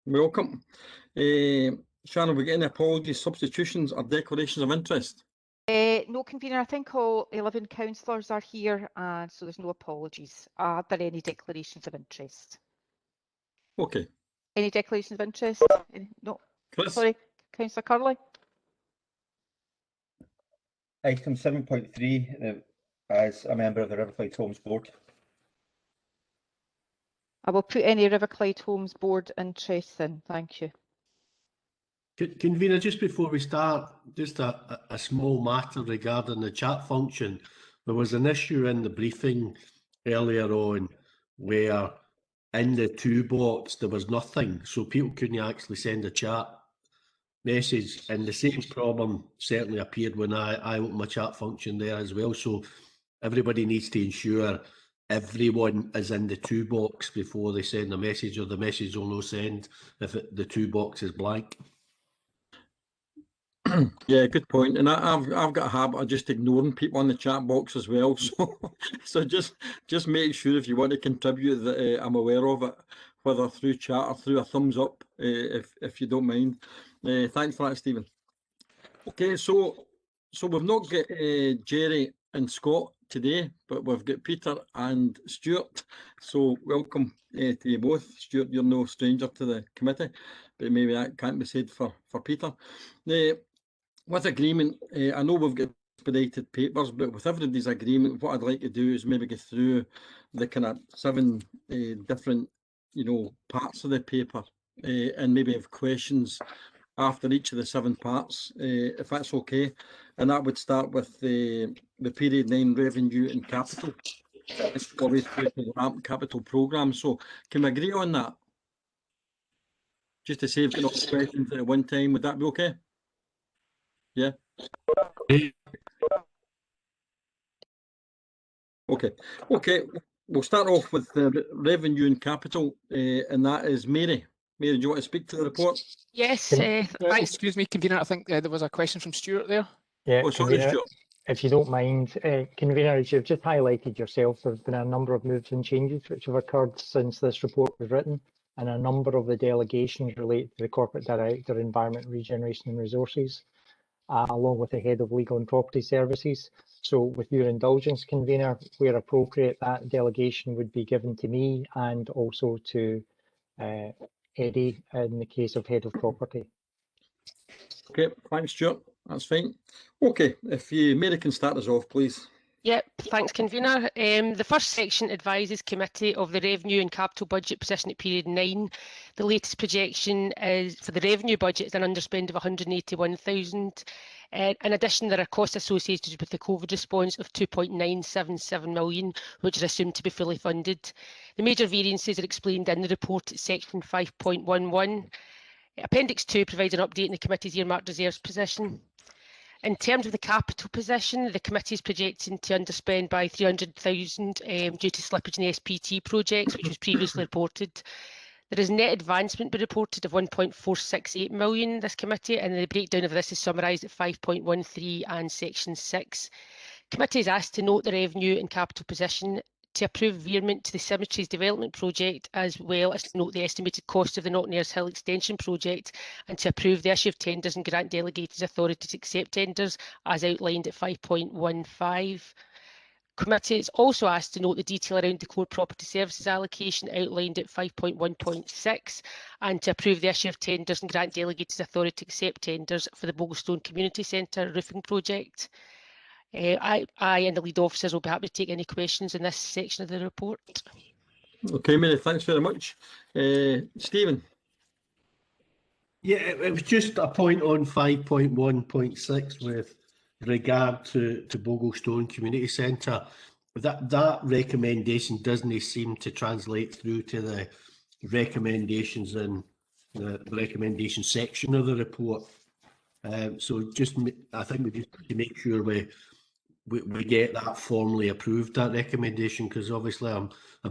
Welcome. Shannon, we get any apologies, substitutions or declarations of interest? No, convener. I think all 11 councillors are here, and so there's no apologies. Are there any declarations of interest? Okay. Any declarations of interest? No. Chris? Sorry, Councillor Curley. Item 7.3, as a member of the Riverclyde Homes Board. I will put any Riverclyde Homes Board interests in. Thank you. Convener, just before we start, just a small matter regarding the chat function. There was an issue in the briefing earlier on where in the toolbox there was nothing, so people couldn't actually send a chat message, and the same problem certainly appeared when I opened my chat function there as well. So everybody needs to ensure everyone is in the toolbox before they send a message, or the message will no send if the toolbox is blank. Yeah, good point. And I've got a habit of just ignoring people in the chat box as well. So just make sure if you want to contribute that I'm aware of it, whether through chat or through a thumbs up, if you don't mind. Thanks for that, Stephen. Okay, so we've not got Jerry and Scott today, but we've got Peter and Stuart. So welcome to you both. Stuart, you're no stranger to the committee, but maybe that can't be said for Peter. With agreement, I know we've got expedited papers, but with everybody's agreement, what I'd like to do is maybe go through the kind of 7 different, parts of the paper, and maybe have questions after each of the 7 parts, if that's okay. And that would start with the period 9 revenue and capital, always through the ramp capital programme. So can we agree on that? Just to save questions at one time, would that be okay? Yeah. Okay. We'll start off with the revenue and capital, and that is Mary. Mary, do you want to speak to the report? Yes. Excuse me, convener. I think there was a question from Stuart there. Yeah. Oh, sorry, Stuart. If you don't mind, convener, as you've just highlighted yourself, there's been a number of moves and changes which have occurred since this report was written, and a number of the delegations relate to the Corporate Director, Environment, Regeneration and Resources, along with the Head of Legal and Property Services. So with your indulgence, convener, where appropriate, that delegation would be given to me and also to Eddie in the case of Head of Property. Okay, thanks, Stuart. That's fine. Okay, if Mary can start us off, please. Yep, thanks, convener. The first section advises committee of the revenue and capital budget position at period 9. The latest projection is for the revenue budget is an underspend of 181,000. In addition, there are costs associated with the COVID response of 2.977 million, which are assumed to be fully funded. The major variances are explained in the report at section 5.11. Appendix 2 provides an update in the committee's earmarked reserves position. In terms of the capital position, the committee is projecting to underspend by 300,000 due to slippage in the SPT projects, which was previously reported. There is net advancement be reported of 1.468 million in this committee, and the breakdown of this is summarised at 5.13 and section 6. Committee is asked to note the revenue and capital position, to approve veerment to the cemeteries development project, as well as to note the estimated cost of the Knocknares Hill extension project, and to approve the issue of tenders and grant delegated authority to accept tenders as outlined at 5.15. Committee is also asked to note the detail around the core property services allocation outlined at 5.1.6, and to approve the issue of tenders and grant delegated authority to accept tenders for the Bogglestone Community Centre roofing project. I and the lead officers will be happy to take any questions in this section of the report. Okay, Mary, thanks very much. Stephen? Yeah, it was just a point on 5.1.6 with regard to Bogglestone Community Centre. That recommendation doesn't seem to translate through to the recommendations in the recommendation section of the report. So I think we just need to make sure we get that formally approved, that recommendation, because obviously I'm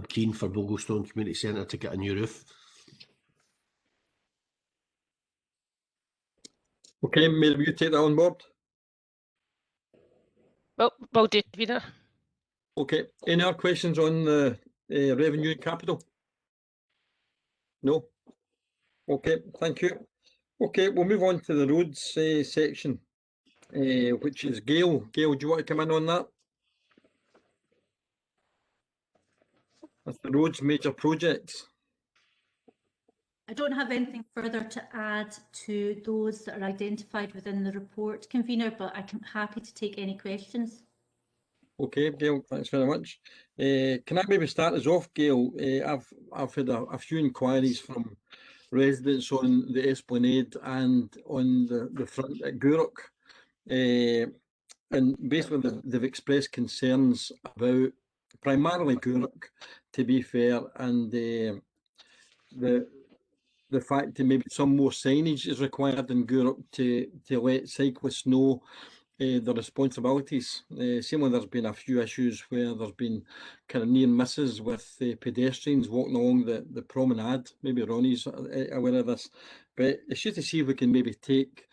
keen for Bogglestone Community Centre to get a new roof. Okay, Mary, will you take that on board? Well, will do, Convener. Okay, any other questions on the revenue and capital? No? Okay, thank you. Okay, we'll move on to the roads section, which is Gail. Gail, do you want to come in on that? That's the roads major projects. I don't have anything further to add to those that are identified within the report, convener, but I'm happy to take any questions. Okay, Gail, thanks very much. Can I maybe start us off, Gail? I've had a few inquiries from residents on the Esplanade and on the front at Gourock. And basically they've expressed concerns about primarily Gourock, to be fair, and the fact that maybe some more signage is required in Gourock to let cyclists know the responsibilities. Similarly, there's been a few issues where there's been kind of near misses with pedestrians walking along the promenade. Maybe Ronnie's aware of this, but it's just to see if we can maybe take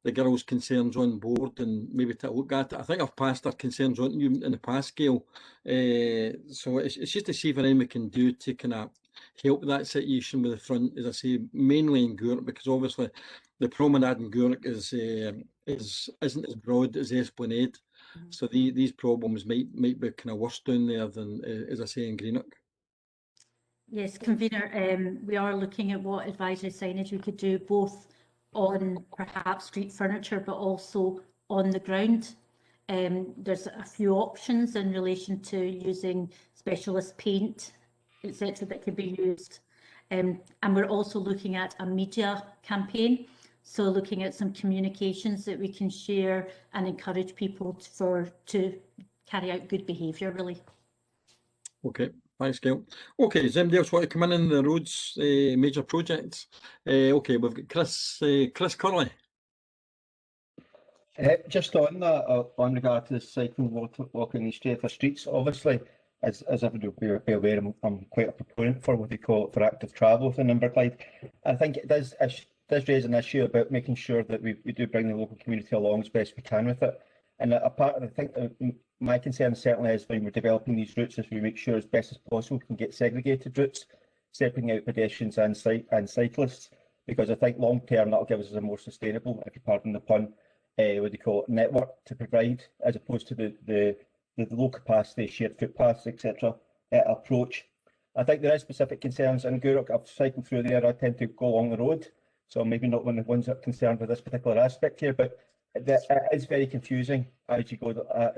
the girls' concerns on board and maybe to look at it. I think I've passed our concerns on to you in the past, Gail. So it's just to see if anything we can do to kind of help that situation with the front, as I say, mainly in Gourock, because obviously the promenade in Gourock isn't as broad as Esplanade. So these problems might be kind of worse down there than, as I say, in Greenock. Yes, convener, we are looking at what advisory signage we could do, both on perhaps street furniture, but also on the ground. There's a few options in relation to using specialist paint, etc., that could be used. And we're also looking at a media campaign. So looking at some communications that we can share and encourage people to carry out good behaviour, really. Okay, thanks, Gail. Okay, does anybody else want to come in the roads major projects? Okay, we've got Chris Curley. Just on that, on regard to the cycling, walking these safer streets, obviously, as everybody will be aware, I'm quite a proponent for what they call it for active travel within Inverclyde. I think it does raise an issue about making sure that we do bring the local community along as best we can with it. And I think my concern certainly is when we're developing these routes is we make sure as best as possible we can get segregated routes, separating out pedestrians and cyclists, because I think long term that'll give us a more sustainable, if you pardon the pun, what do you call it, network to provide, as opposed to the low capacity shared footpaths, etc. Approach. I think there are specific concerns in Gourock. I've cycled through there. I tend to go along the road, so maybe not one of the ones that are concerned with this particular aspect here, but it is very confusing as you go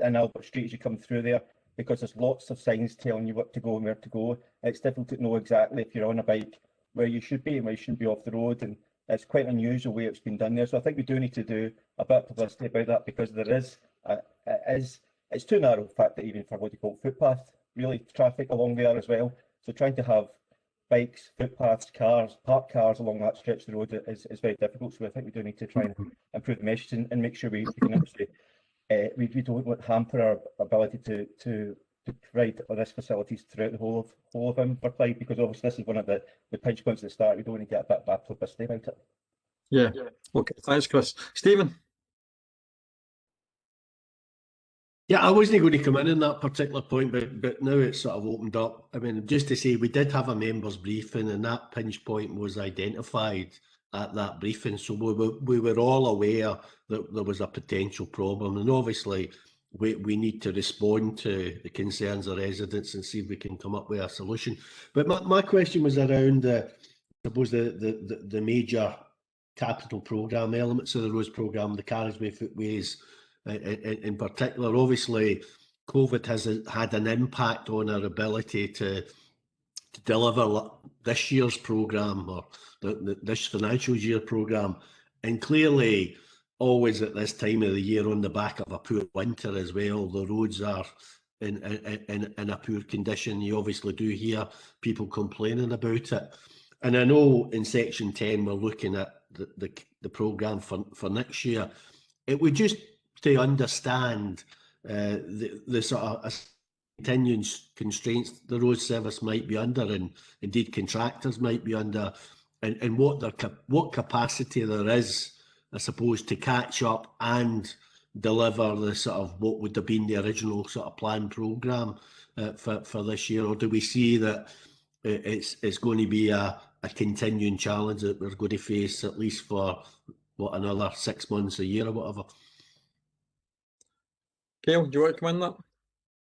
in Albert Street as you come through there, because there's lots of signs telling you what to go and where to go. It's difficult to know exactly if you're on a bike where you should be and where you shouldn't be off the road, and it's quite an unusual way it's been done there. So I think we do need to do a bit of publicity about that, because there is it's too narrow, in fact, that even for what you call footpath, really traffic along there as well. So trying to have bikes, footpaths, cars, parked cars along that stretch of the road is very difficult. So I think we do need to try and improve the message and make sure we can obviously we don't hamper our ability to provide these facilities throughout the whole of Inverclyde, because obviously this is one of the pinch points at the start. We don't want to get a bit bad publicity about it. Yeah. Okay, thanks, Chris. Stephen. Yeah, I wasn't going to come in on that particular point, but now it's sort of opened up. I mean, just to say, we did have a members' briefing, and that pinch point was identified at that briefing. So we were all aware that there was a potential problem, and obviously we need to respond to the concerns of residents and see if we can come up with a solution. But my question was around I suppose the major capital programme elements of the roads programme, the carriageway, footways. In particular, obviously, COVID has had an impact on our ability to deliver this year's programme or this financial year programme, and clearly, always at this time of the year, on the back of a poor winter as well, the roads are in a poor condition. You obviously do hear people complaining about it, and I know in section 10 we're looking at the programme for next year. It would just to understand the sort of continuing constraints the road service might be under, and indeed contractors might be under, and what capacity there is, I suppose, to catch up and deliver the sort of what would have been the original sort of planned programme for this year, or do we see that it's going to be a a continuing challenge that we're going to face at least for, what, another 6 months, a year or whatever. Gail, do you want to come in that?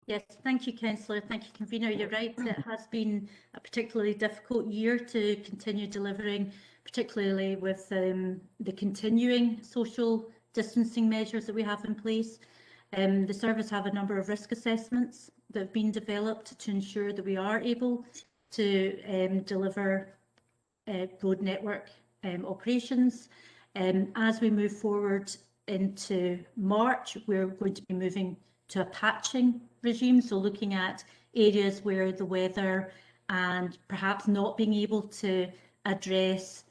Yes, thank you, Councillor. Thank you, Convener. You're right. It has been a particularly difficult year to continue delivering, particularly with the continuing social distancing measures that we have in place. The service have a number of risk assessments that have been developed to ensure that we are able to deliver road network operations. As we move forward into March, we're going to be moving to a patching regime, so looking at areas where the weather and perhaps not being able to address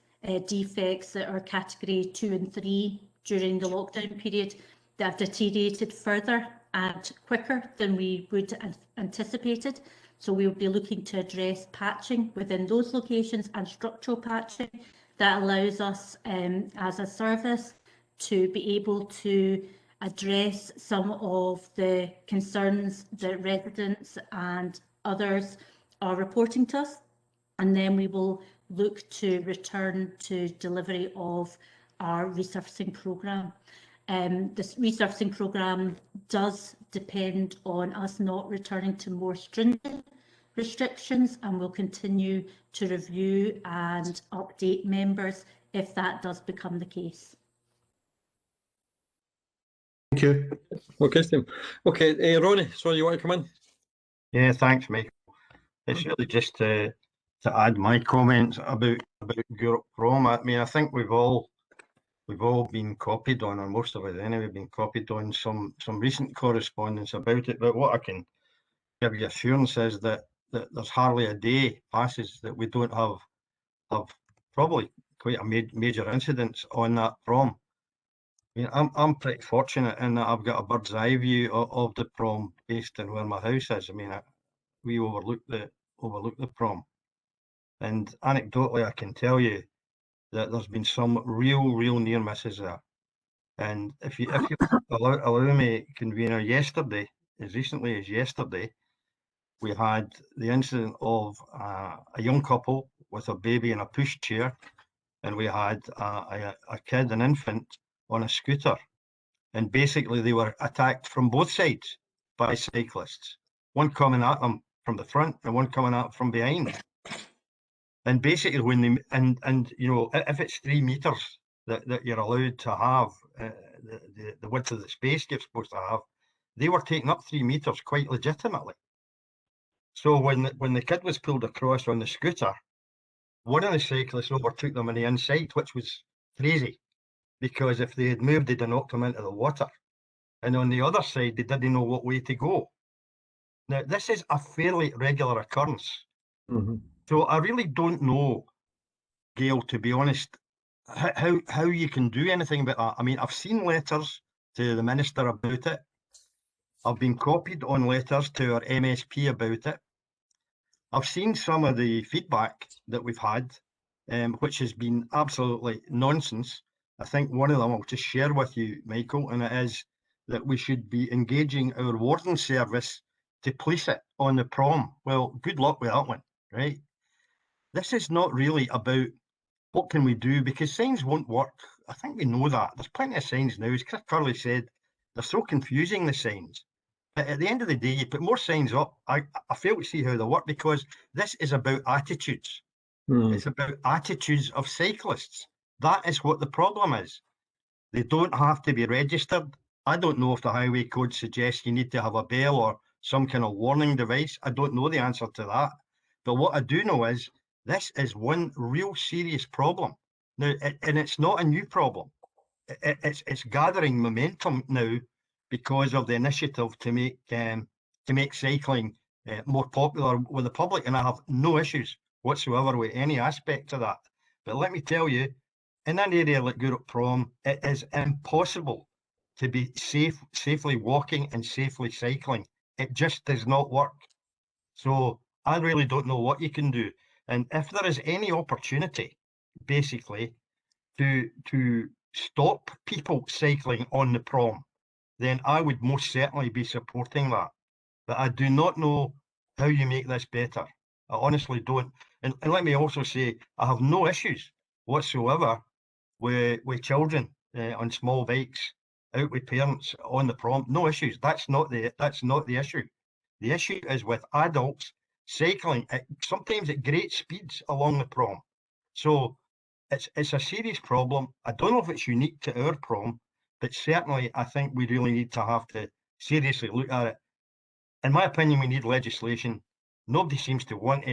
defects that are category 2 and 3 during the lockdown period that have deteriorated further and quicker than we would have anticipated. So we'll be looking to address patching within those locations and structural patching that allows us as a service to be able to address some of the concerns that residents and others are reporting to us. And then we will look to return to delivery of our resurfacing programme. This resurfacing programme does depend on us not returning to more stringent restrictions, and we'll continue to review and update members if that does become the case. Thank you. Okay, Steve. Okay, Ronnie, sorry, you want to come in? Yeah, thanks, Michael. It's really just to add my comments about Europe Prom. I mean, I think we've all been copied on, or most of it anyway, been copied on some recent correspondence about it. But what I can give you assurance is that there's hardly a day passes that we don't have probably quite a major incidents on that prom. I mean, I'm pretty fortunate in that I've got a bird's eye view of the prom based on where my house is. I mean, we overlook the prom, and anecdotally, I can tell you that there's been some real near misses there. And if you allow me, Convener, yesterday, as recently as yesterday, we had the incident of a young couple with a baby in a pushchair, and we had a kid, an infant, on a scooter. And basically they were attacked from both sides by cyclists, one coming at them from the front and one coming at them from behind. And basically when they, and you know, if it's 3 meters that you're allowed to have, the width of the space you're supposed to have, they were taking up 3 meters quite legitimately. So when the kid was pulled across on the scooter, one of the cyclists overtook them on the inside, which was crazy, because if they had moved, they'd have knocked them into the water. And on the other side, they didn't know what way to go. Now, this is a fairly regular occurrence. Mm-hmm. So I really don't know, Gail, to be honest, how you can do anything about that. I mean, I've seen letters to the Minister about it. I've been copied on letters to our MSP about it. I've seen some of the feedback that we've had, which has been absolutely nonsense. I think one of them I'll just share with you, Michael, and it is that we should be engaging our warden service to police it on the prom. Well, good luck with that one, right? This is not really about what can we do, because signs won't work. I think we know that. There's plenty of signs now. As Chris Curley said, they're so confusing, the signs. But at the end of the day, you put more signs up, I fail to see how they work, because this is about attitudes. It's about attitudes of cyclists. That is what the problem is. They don't have to be registered. I don't know if the highway code suggests you need to have a bell or some kind of warning device. I don't know the answer to that. But what I do know is this is one real serious problem. Now, and it's not a new problem. It's gathering momentum now because of the initiative to make cycling more popular with the public. And I have no issues whatsoever with any aspect of that. But let me tell you, in an area like Europe Prom, it is impossible to be safely walking and safely cycling. It just does not work. So I really don't know what you can do. And if there is any opportunity, basically, to stop people cycling on the prom, then I would most certainly be supporting that. But I do not know how you make this better. I honestly don't. And let me also say, I have no issues whatsoever with children on small bikes, out with parents on the prom. No issues. That's not the issue. The issue is with adults cycling sometimes at great speeds along the prom. So it's a serious problem. I don't know if it's unique to our prom, but certainly I think we really need to have to seriously look at it. In my opinion, we need legislation. Nobody seems to want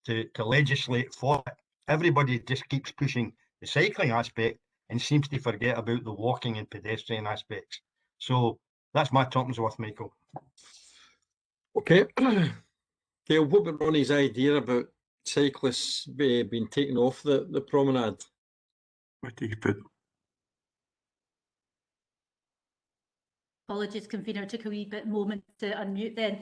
to legislate for it. Everybody just keeps pushing the cycling aspect and seems to forget about the walking and pedestrian aspects. So that's my talkings worth, Michael. Okay. Gail, what about Ronnie's idea about cyclists being taken off the promenade? What do you put? Apologies, convener, took a wee bit moment to unmute then.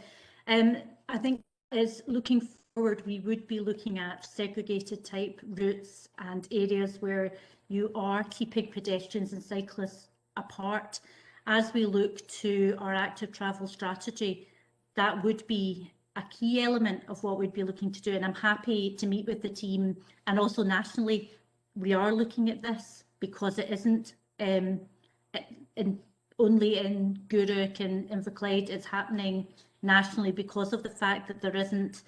I think as looking forward, we would be looking at segregated type routes and areas where you are keeping pedestrians and cyclists apart. As we look to our active travel strategy, that would be a key element of what we'd be looking to do. And I'm happy to meet with the team, and also nationally, we are looking at this because it isn't only in Guruk and Inverclyde. It's happening nationally because of the fact that there isn't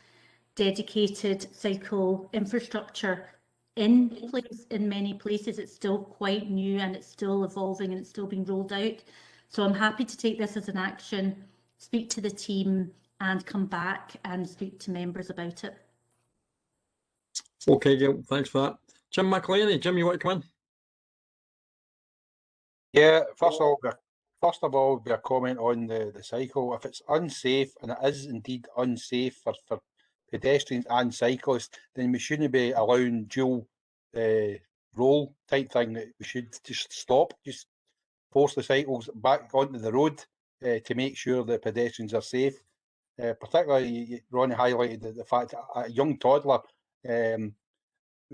dedicated cycle infrastructure in place in many places. It's still quite new and it's still evolving and it's still being rolled out. So I'm happy to take this as an action, speak to the team and come back and speak to members about it. Okay, Gail, thanks for that. Jim McElhinney, Jim, you want to come in? Yeah, first of all, be a comment on the cycle. If it's unsafe, and it is indeed unsafe for pedestrians and cyclists, then we shouldn't be allowing dual roll type thing. We should just stop, just force the cycles back onto the road to make sure the pedestrians are safe. Particularly, Ronnie highlighted the fact that a young toddler,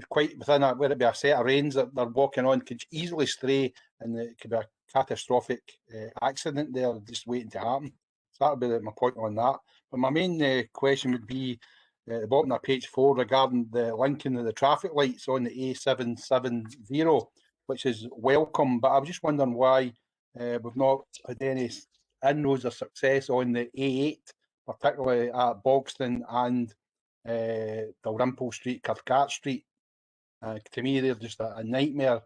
quite within whether it be a set of reins that they're walking on, could easily stray, and it could be a catastrophic accident there just waiting to happen. So that would be my point on that. But my main question would be at the bottom of page 4 regarding the linking of the traffic lights on the A770, which is welcome. But I was just wondering why we've not had any inroads of success on the A8, particularly at Bogston and Dalrymple Street, Cathcart Street. To me, they're just a nightmare.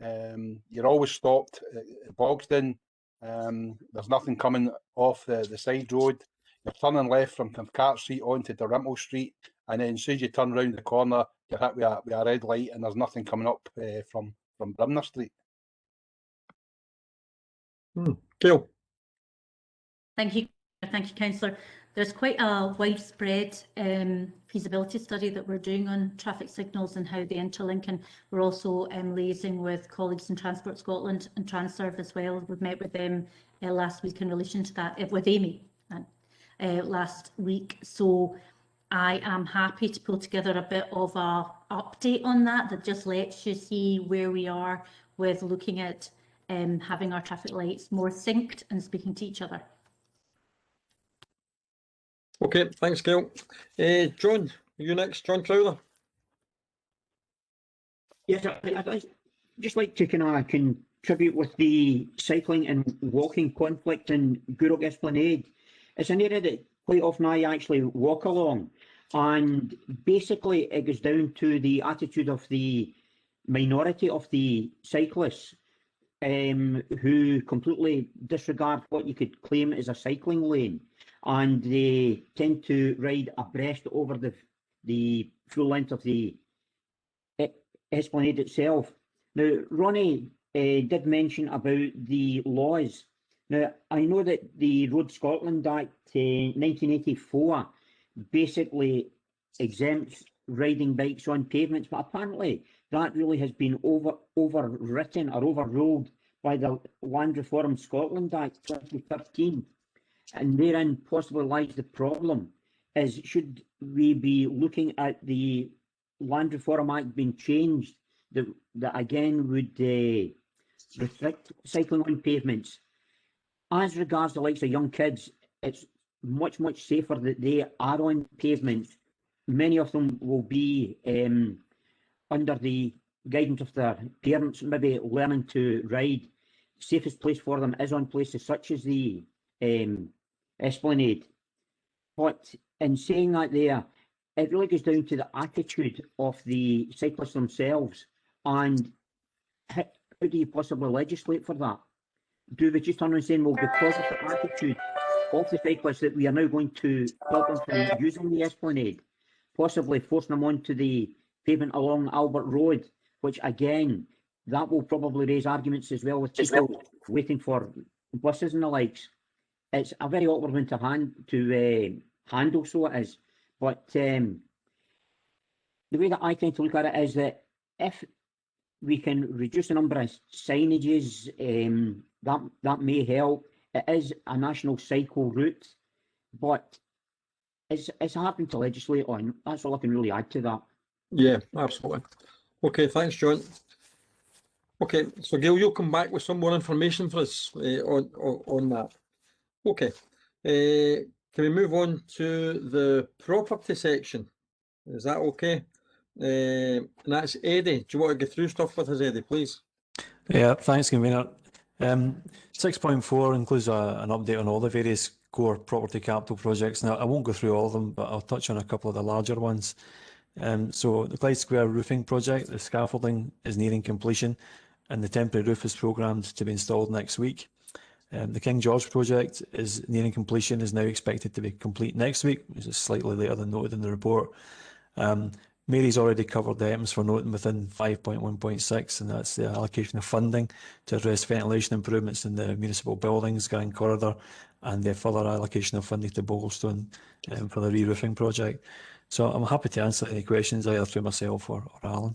You're always stopped at Bogston. There's nothing coming off the side road. You're turning left from Cathcart Street onto Dalrymple Street, and then as soon as you turn round the corner, you're hit with a red light, and there's nothing coming up from Brimner Street. Gail. Thank you, Councillor. There's quite a widespread feasibility study that we're doing on traffic signals and how they interlink, and we're also liaising with colleagues in Transport Scotland and Transurf as well. We've met with them last week in relation to that, with Amy last week. So I am happy to pull together a bit of a update on that just lets you see where we are with looking at having our traffic lights more synced and speaking to each other. Okay, thanks, Gail. John, you next, John Crowther. Yes, I'd just like to kind of contribute with the cycling and walking conflict in Guruk Esplanade. It's an area that quite often I actually walk along, and basically it goes down to the attitude of the minority of the cyclists who completely disregard what you could claim is a cycling lane, and they tend to ride abreast over the full length of the Esplanade itself. Now, Ronnie did mention about the laws. Now, I know that the Road Scotland Act 1984 basically exempts riding bikes on pavements, but apparently that really has been overwritten or overruled by the Land Reform Scotland Act 2013. And therein possibly lies the problem, is should we be looking at the Land Reform Act being changed that again would restrict cycling on pavements. As regards the likes of young kids, it's much safer that they are on pavements many of them will be under the guidance of their parents, maybe learning to ride. Safest place for them is on places such as the Esplanade. But in saying that there, it really goes down to the attitude of the cyclists themselves. And how do you possibly legislate for that? Do we just turn around saying, well, because of the attitude of the cyclists that we are now going to stop them from using the Esplanade, possibly forcing them onto the pavement along Albert Road, which again, that will probably raise arguments as well with people waiting for buses and the likes. It's a very awkward one to handle, so it is. But the way that I tend to look at it is that if we can reduce the number of signages, that may help. It is a national cycle route, but it's hard to legislate on. That's all I can really add to that. Yeah, absolutely. Okay, thanks, John. Okay, so Gail, you'll come back with some more information for us on that. Okay, can we move on to the property section? Is that okay? And that's Eddie. Do you want to go through stuff with us, Eddie, please? Yeah, thanks, Convener. 6.4 includes an update on all the various core property capital projects. Now, I won't go through all of them, but I'll touch on a couple of the larger ones. So the Clyde Square roofing project, the scaffolding is nearing completion and the temporary roof is programmed to be installed next week. The King George project is nearing completion, is now expected to be complete next week, which is slightly later than noted in the report. Mary's already covered the items for noting within 5.1.6, and that's the allocation of funding to address ventilation improvements in the municipal buildings, Grand Corridor, and the further allocation of funding to Bogglestone for the re-roofing project. So I'm happy to answer any questions either through myself or Alan.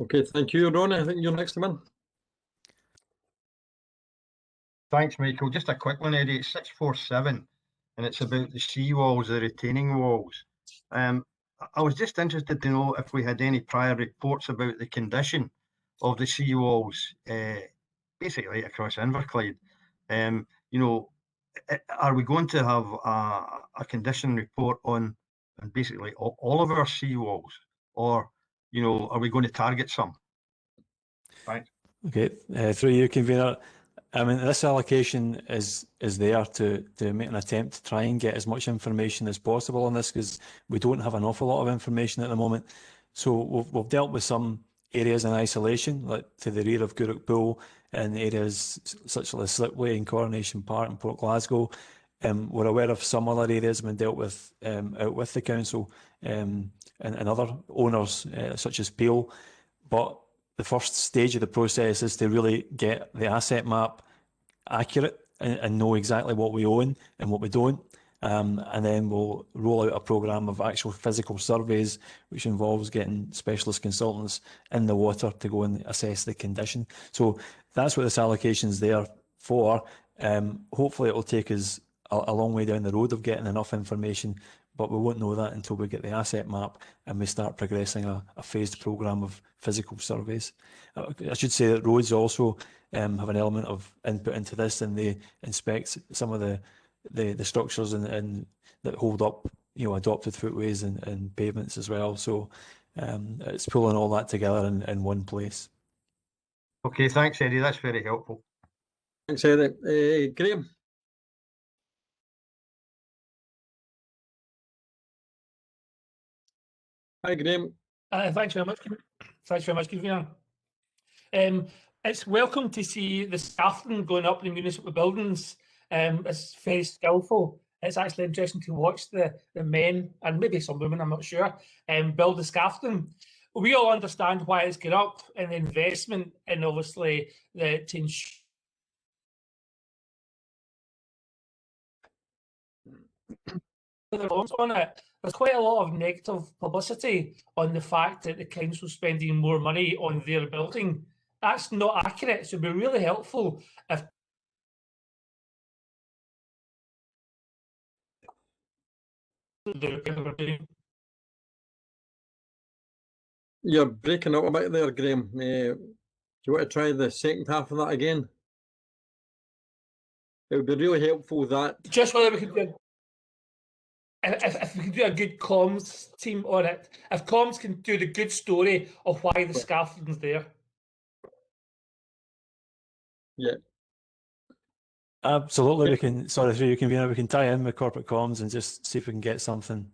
Okay, thank you, Ron. I think you're next one. Thanks, Michael. Just a quick one, Eddie. It's 647, and it's about the sea walls, the retaining walls. I was just interested to know if we had any prior reports about the condition of the sea walls, basically across Inverclyde. You know, are we going to have a condition report on basically all of our sea walls, or you know, are we going to target some? Thanks. Okay, through you, Convener. I mean, this allocation is there to make an attempt to try and get as much information as possible on this, because we don't have an awful lot of information at the moment. So we've dealt with some areas in isolation, like to the rear of Gourock Pool, and areas such as Slipway and Coronation Park and Port Glasgow. We're aware of some other areas been dealt with out with the council and other owners such as Peel, but the first stage of the process is to really get the asset map accurate and know exactly what we own and what we don't. And then we'll roll out a programme of actual physical surveys, which involves getting specialist consultants in the water to go and assess the condition. So that's what this allocation is there for. Hopefully it will take us a long way down the road of getting enough information, but we won't know that until we get the asset map and we start progressing a phased programme of physical surveys. I should say that roads also have an element of input into this, and they inspect some of the structures and that hold up, you know, adopted footways and pavements as well. So it's pulling all that together in one place. Okay, thanks, Eddie. That's very helpful. Thanks, Eddie. Graham. Hi, Graham. Thanks very much. Thanks very much, Convener. It's welcome to see the scaffolding going up in the municipal buildings. It's very skillful. It's actually interesting to watch the men, and maybe some women, I'm not sure, build the scaffolding. We all understand why it's going up, and the investment in obviously to ensure on it. There's quite a lot of negative publicity on the fact that the council's spending more money on their building. That's not accurate, so it'd be really helpful if You're breaking up a bit there, Graham. Do you want to try the second half of that again? It would be really helpful that... Just whether we could do... if we can do a good comms team on it, if comms can do the good story of why the scaffolding's there. Yeah. Absolutely, we can. Sorry, through you, convener. We can tie in with corporate comms and just see if we can get something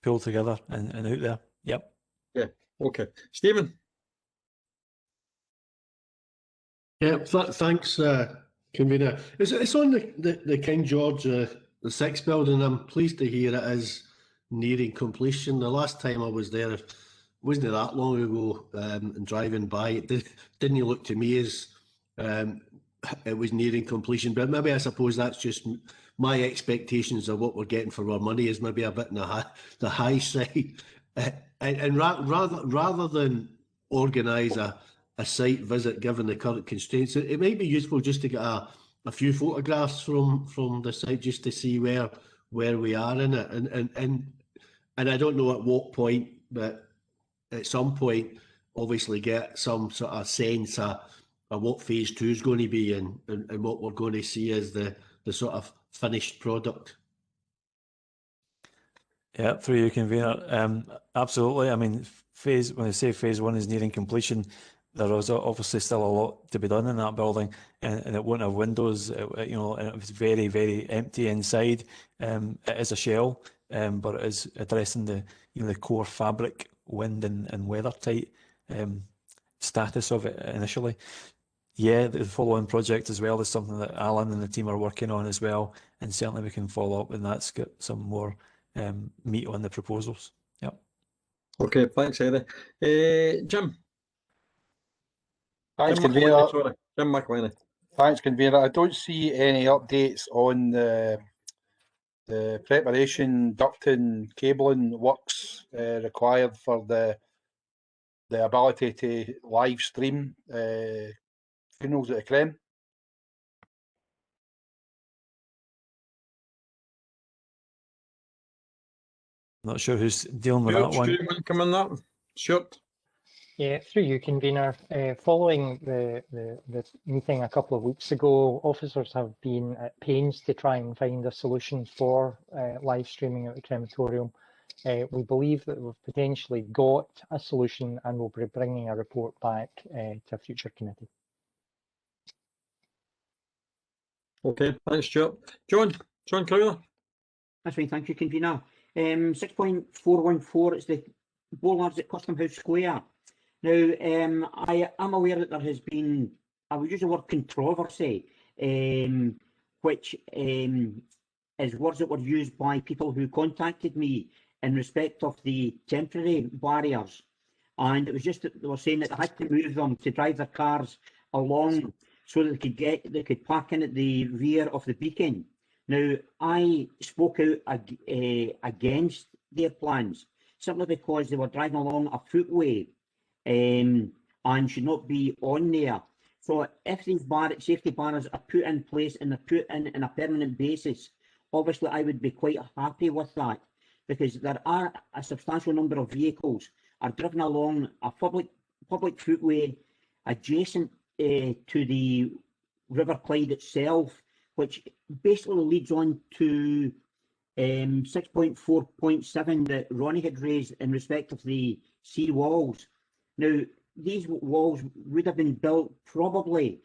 pulled together and out there. Yep. Yeah. Okay. Stephen. Yeah, thanks, convener. It's on the King George the 6 building. I'm pleased to hear it is nearing completion. The last time I was there wasn't that long ago, and driving by, it didn't look to me as it was nearing completion. But maybe I suppose that's just my expectations of what we're getting for our money is maybe a bit on the high side. And rather than organise a site visit given the current constraints, it might be useful just to get a few photographs from the site just to see where we are in it. And I don't know at what point, but at some point, obviously get some sort of sense of what phase 2 is going to be and what we're going to see as the sort of finished product. Yeah, through you, convener. Absolutely. I mean, when I say phase 1 is nearing completion, there is obviously still a lot to be done in that building, and it won't have windows. You know, and it was very, very empty inside. It is a shell, but it is addressing the the core fabric, wind and weather tight status of it initially. Yeah, the follow-on project as well is something that Alan and the team are working on as well, and certainly we can follow up when that's got some more meat on the proposals. Yep. Okay, thanks, Eddie. Jim. Thanks, Jim convener. McElhinney, sorry. Jim McElhinney. Thanks, convener. I don't see any updates on the preparation, ducting, cabling works required for the ability to live stream funerals at the Crem. Not sure who's dealing with that one. Stuart, you want to come in that? Stuart. Yeah, through you, convener. Following the meeting a couple of weeks ago, officers have been at pains to try and find a solution for live streaming at the crematorium. We believe that we've potentially got a solution and we'll be bringing a report back to a future committee. Okay, thanks, Stuart. John Crowther. That's fine, thank you, convener. 6.414, it's the bollards at Custom House Square. Now, I am aware that there has been, I would use the word controversy, which is words that were used by people who contacted me in respect of the temporary barriers. And it was just that they were saying that they had to move them to drive their cars along so that they could park in at the rear of the beacon. Now, I spoke out against their plans, simply because they were driving along a footway and should not be on there. So if these safety barriers are put in place and they're put in on a permanent basis, obviously I would be quite happy with that, because there are a substantial number of vehicles are driven along a public footway adjacent to the River Clyde itself, which basically leads on to 6.4.7 that Ronnie had raised in respect of the sea walls. Now, these walls would have been built probably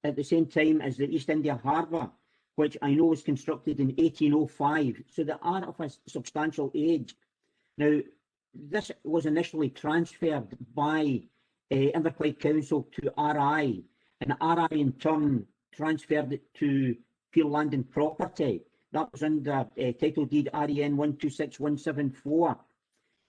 at the same time as the East India Harbour, which I know was constructed in 1805, so they are of a substantial age. Now, this was initially transferred by Inverclyde Council to RI, and RI in turn transferred it to Peel Land and Property. That was under title deed REN 126174.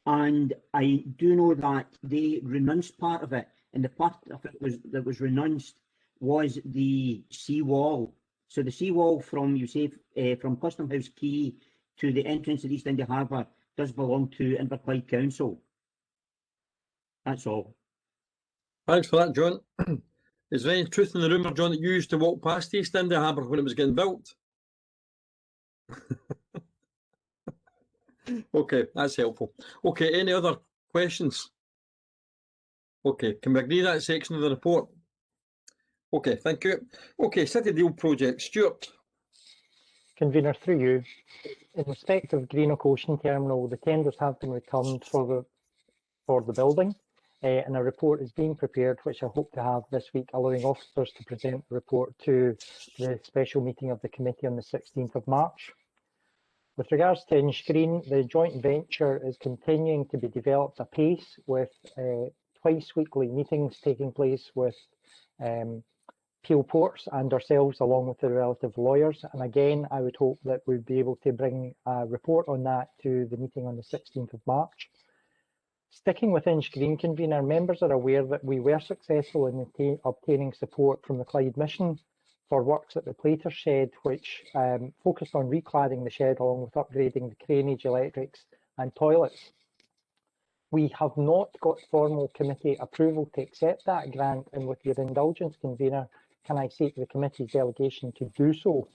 And I do know that they renounced part of it, and the part of it that was renounced was the seawall. So the seawall from, you say, from Custom House Quay to the entrance of East India Harbour does belong to Inverclyde Council. That's all. Thanks for that, John. Is there any truth in the rumour, John, that you used to walk past East India Harbour when it was getting built? Okay, that's helpful. Okay, any other questions? Okay, can we agree that section of the report? Okay, thank you. Okay, City Deal project. Stuart. Convener, through you. In respect of Greenock Ocean Terminal, the tenders have been returned for the building, and a report is being prepared, which I hope to have this week, allowing officers to present the report to the special meeting of the committee on the 16th of March. With regards to Inchgreen, the joint venture is continuing to be developed apace, with twice weekly meetings taking place with Peel Ports and ourselves, along with the relative lawyers. And again, I would hope that we'd be able to bring a report on that to the meeting on the 16th of March. Sticking with Inchgreen, convener, members are aware that we were successful in obtaining support from the Clyde Mission for works at the plater shed, which focused on recladding the shed along with upgrading the craneage, electrics and toilets. We have not got formal committee approval to accept that grant, and with your indulgence, convener, can I seek the committee's delegation to do so?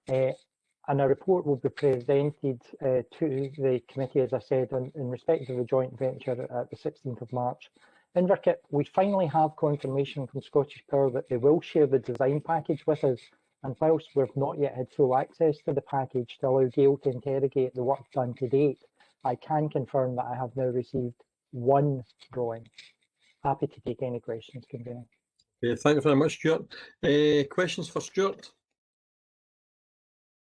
And a report will be presented to the committee, as I said, in respect of the joint venture at the 16th of March. Inverkip, we finally have confirmation from Scottish Power that they will share the design package with us, and whilst we've not yet had full access to the package to allow Gail to interrogate the work done to date, I can confirm that I have now received one drawing. Happy to take any questions, convener. Thank you very much, Stuart. Questions for Stuart?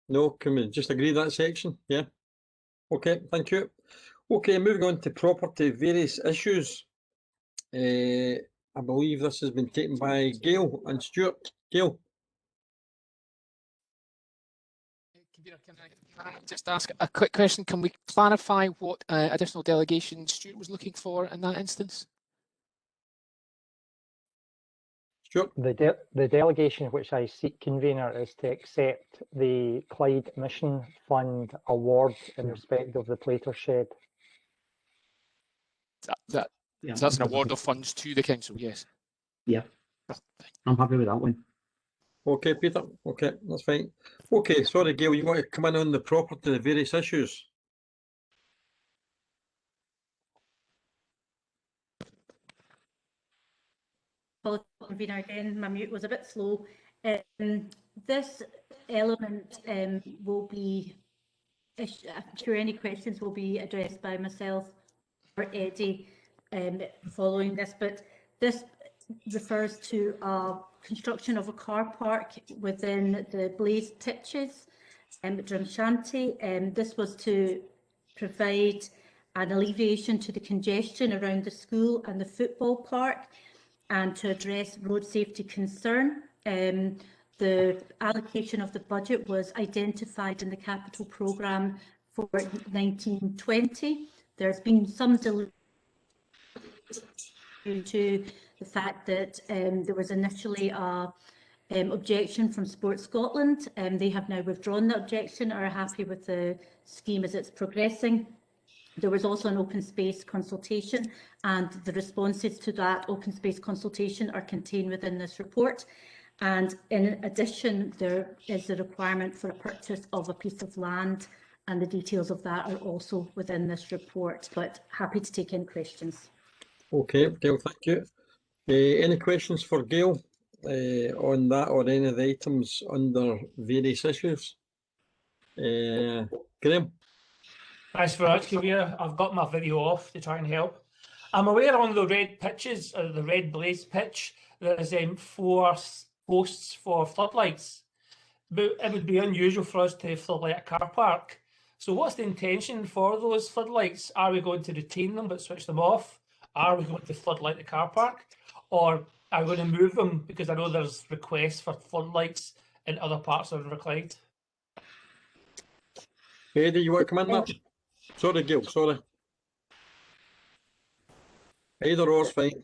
No, can we just agree that section? Yeah. Okay, thank you. Okay, moving on to property, various issues. I believe this has been taken by Gail and Stuart. Gail. Can I just ask a quick question? Can we clarify what additional delegation Stuart was looking for in that instance? Stuart? The delegation which I seek, convener, is to accept the Clyde Mission Fund award in respect of the plater shed. So that's an award of funds to the council, yes. Yeah, I'm happy with that one. Okay, Peter. Okay, that's fine. Okay, sorry, Gail, you want to come in on the property, the various issues? Apologies, convener, again, my mute was a bit slow. This element will be, I'm sure any questions will be addressed by myself or Eddie following this, but this refers to construction of a car park within the Blaze pitches at Drumshanty. This was to provide an alleviation to the congestion around the school and the football park, and to address road safety concern. The allocation of the budget was identified in the capital programme for 1920. There's been some delay due to the fact that there was initially a objection from Sport Scotland. They have now withdrawn the objection, are happy with the scheme as it's progressing. There was also an open space consultation, and the responses to that open space consultation are contained within this report. And in addition, there is a requirement for a purchase of a piece of land, and the details of that are also within this report, but happy to take any questions. Okay, Gail, thank you. Any questions for Gail on that or any of the items under various issues? Graham? Thanks very much, convener. I've got my video off to try and help. I'm aware on the red pitches, the red Blaze pitch, there's 4 posts for floodlights. But it would be unusual for us to floodlight a car park. So what's the intention for those floodlights? Are we going to retain them but switch them off? Are we going to floodlight the car park? Or are we going to move them? Because I know there's requests for floodlights in other parts of River Clyde. Eddie, you want to come in there? Sorry, Gail, sorry. Either or's fine.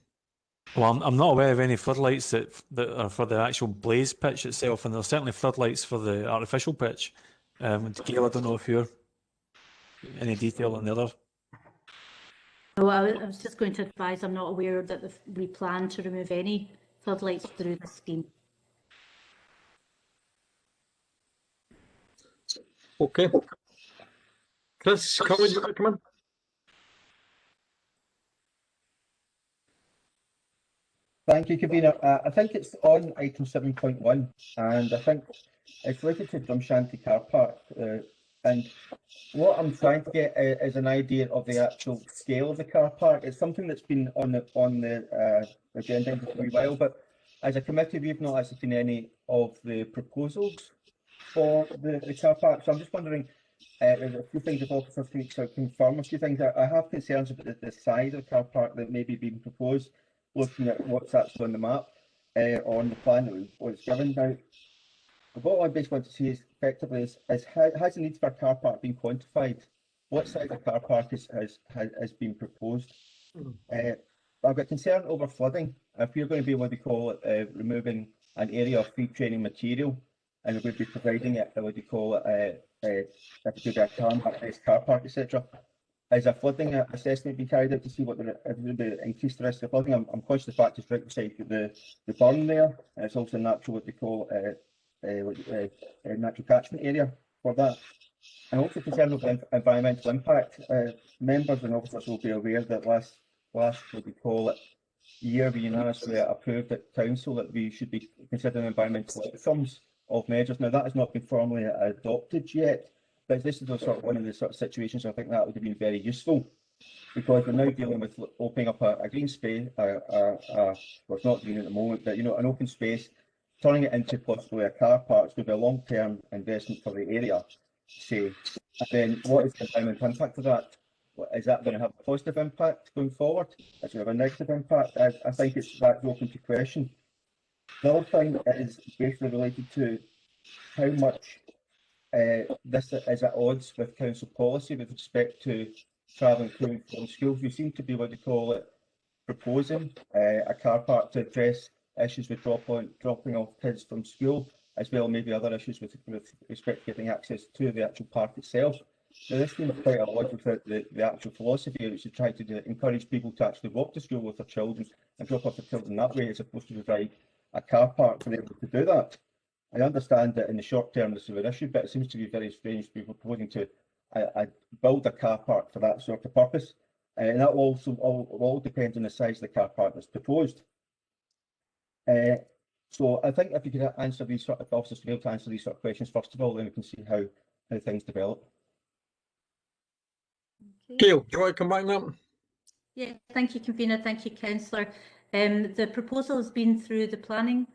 Well, I'm not aware of any floodlights that are for the actual Blaze pitch itself, and there's certainly floodlights for the artificial pitch. Gail, I don't know if you're any detail on the other. No, I was just going to advise, I'm not aware that we plan to remove any floodlights through the scheme. Okay. Chris, come in. Thank you, convener. I think it's on item 7.1, and I think it's related to Drumshanty Car Park. And what I'm trying to get is an idea of the actual scale of the car park. It's something that's been on the agenda for a wee while, but as a committee, we've not actually seen any of the proposals for the car park. So I'm just wondering, there's a few things if officers can sort of confirm a few things. I have concerns about the size of the car park that may be being proposed, looking at what's actually on the map, on the plan that was given. Now, what I basically want to see is effectively is has the need for a car park been quantified? What size of car park has been proposed? I've got concern over flooding. If you're going to be what we call it, removing an area of free training material, and we're going to be providing it, what do you call it, if it could be a car park, etc. Is a flooding assessment being carried out to see what the increased risk of flooding? I'm conscious of the fact it's right beside the burn there, and it's also natural what they call natural catchment area for that. I'm also concerned with the environmental impact. Members and officers will be aware that last what we call it year we unanimously approved at council that we should be considering environmental outcomes of measures. Now that has not been formally adopted yet, but this is one of the sort of situations I think that would have been very useful, because we're now dealing with opening up a green space, well, it's not green at the moment, but an open space, turning it into possibly a car park. It's going to be a long-term investment for the area, say. And then what is the environmental impact of that? Is that going to have a positive impact going forward? Is it going to have a negative impact? I think that's open to question. The other thing is basically related to how much this is at odds with council policy with respect to travelling to and from schools. We seem to be what they call it, proposing a car park to address issues with dropping off kids from school, as well as maybe other issues with respect to getting access to the actual park itself. Now, this seems quite a lot with the actual philosophy, which is try to encourage people to actually walk to school with their children and drop off their children that way, as opposed to provide a car park for them to do that. I understand that in the short term this is an issue, but it seems to be very strange people proposing to build a car park for that sort of purpose. And that also all depends on the size of the car park that's proposed. So I think if you could answer these sort of officers to be able to answer these sort of questions first of all, then we can see how things develop. Gail, do you want to come back now? Yeah, thank you, convener. Thank you, councillor. The proposal has been through the planning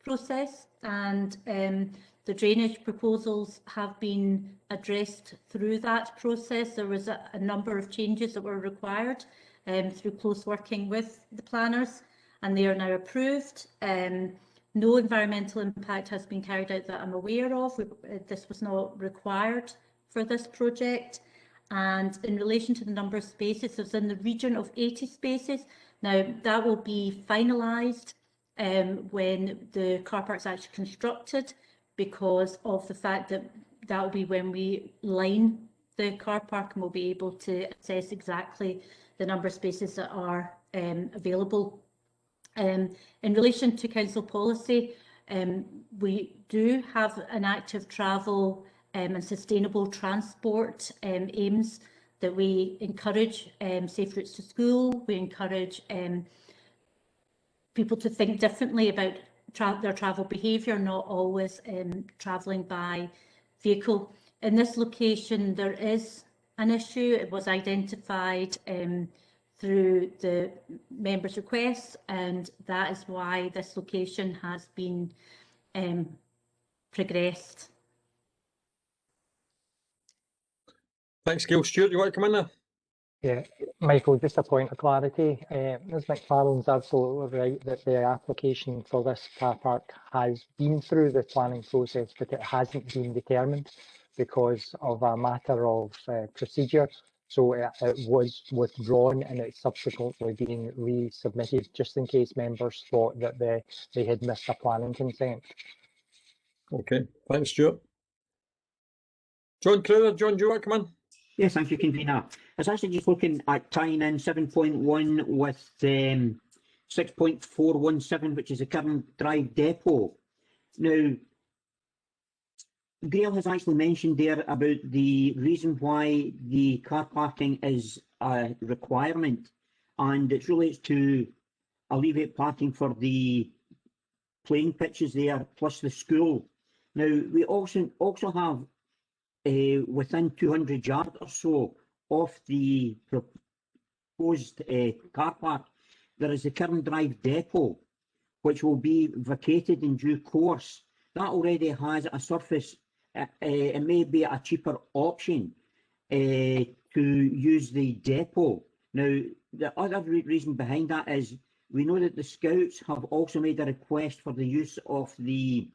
process, and the drainage proposals have been addressed through that process. There was a number of changes that were required through close working with the planners, and they are now approved. No environmental impact has been carried out that I'm aware of. This was not required for this project. And in relation to the number of spaces, it's in the region of 80 spaces. Now, that will be finalised when the car park is actually constructed, because of the fact that that will be when we line the car park, and we'll be able to assess exactly the number of spaces that are available. In relation to council policy, we do have an active travel and sustainable transport aims that we encourage safe routes to school. We encourage people to think differently about their travel behaviour, not always travelling by vehicle. In this location, there is an issue. It was identified through the members' requests, and that is why this location has been progressed. Thanks, Gail. Stuart, you want to come in there? Yeah, Michael, just a point of clarity. Ms McFarlane's absolutely right that the application for this car park has been through the planning process, but it hasn't been determined because of a matter of procedure. So it was withdrawn and it's subsequently been resubmitted, just in case members thought that they had missed a planning consent. Okay, thanks, Stuart. John Crowther, John, do you want to come in? Yes, thank you, convener. I was actually just looking at tying in 7.1 with 6.417, which is the current drive depot. Now, Gail has actually mentioned there about the reason why the car parking is a requirement, and it relates to alleviate parking for the playing pitches there, plus the school. Now, we also have within 200 yards or so of the proposed car park, there is the Kirn Drive depot, which will be vacated in due course. That already has a surface. It may be a cheaper option to use the depot. Now, the other reason behind that is we know that the Scouts have also made a request for the use of the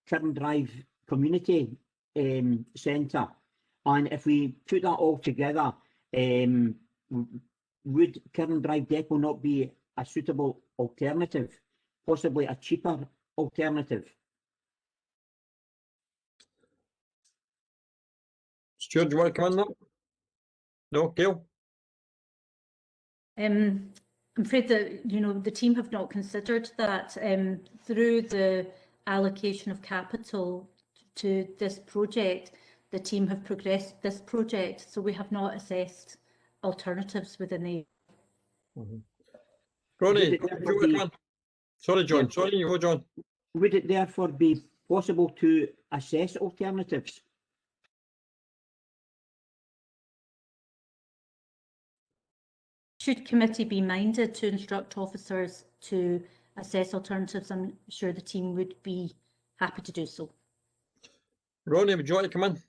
Kirn Drive Community Centre. And if we put that all together, would Kirn Drive Depot not be a suitable alternative, possibly a cheaper alternative? Stuart, do you want to come in there? No, Gail? I'm afraid that, the team have not considered that through the allocation of capital to this project, the team have progressed this project, so we have not assessed alternatives within the. Ronnie, do you want to come in? Sorry, John. Sorry, you go, John. Would it therefore be possible to assess alternatives? Should committee be minded to instruct officers to assess alternatives, I'm sure the team would be happy to do so. Ronnie, would you want to come in?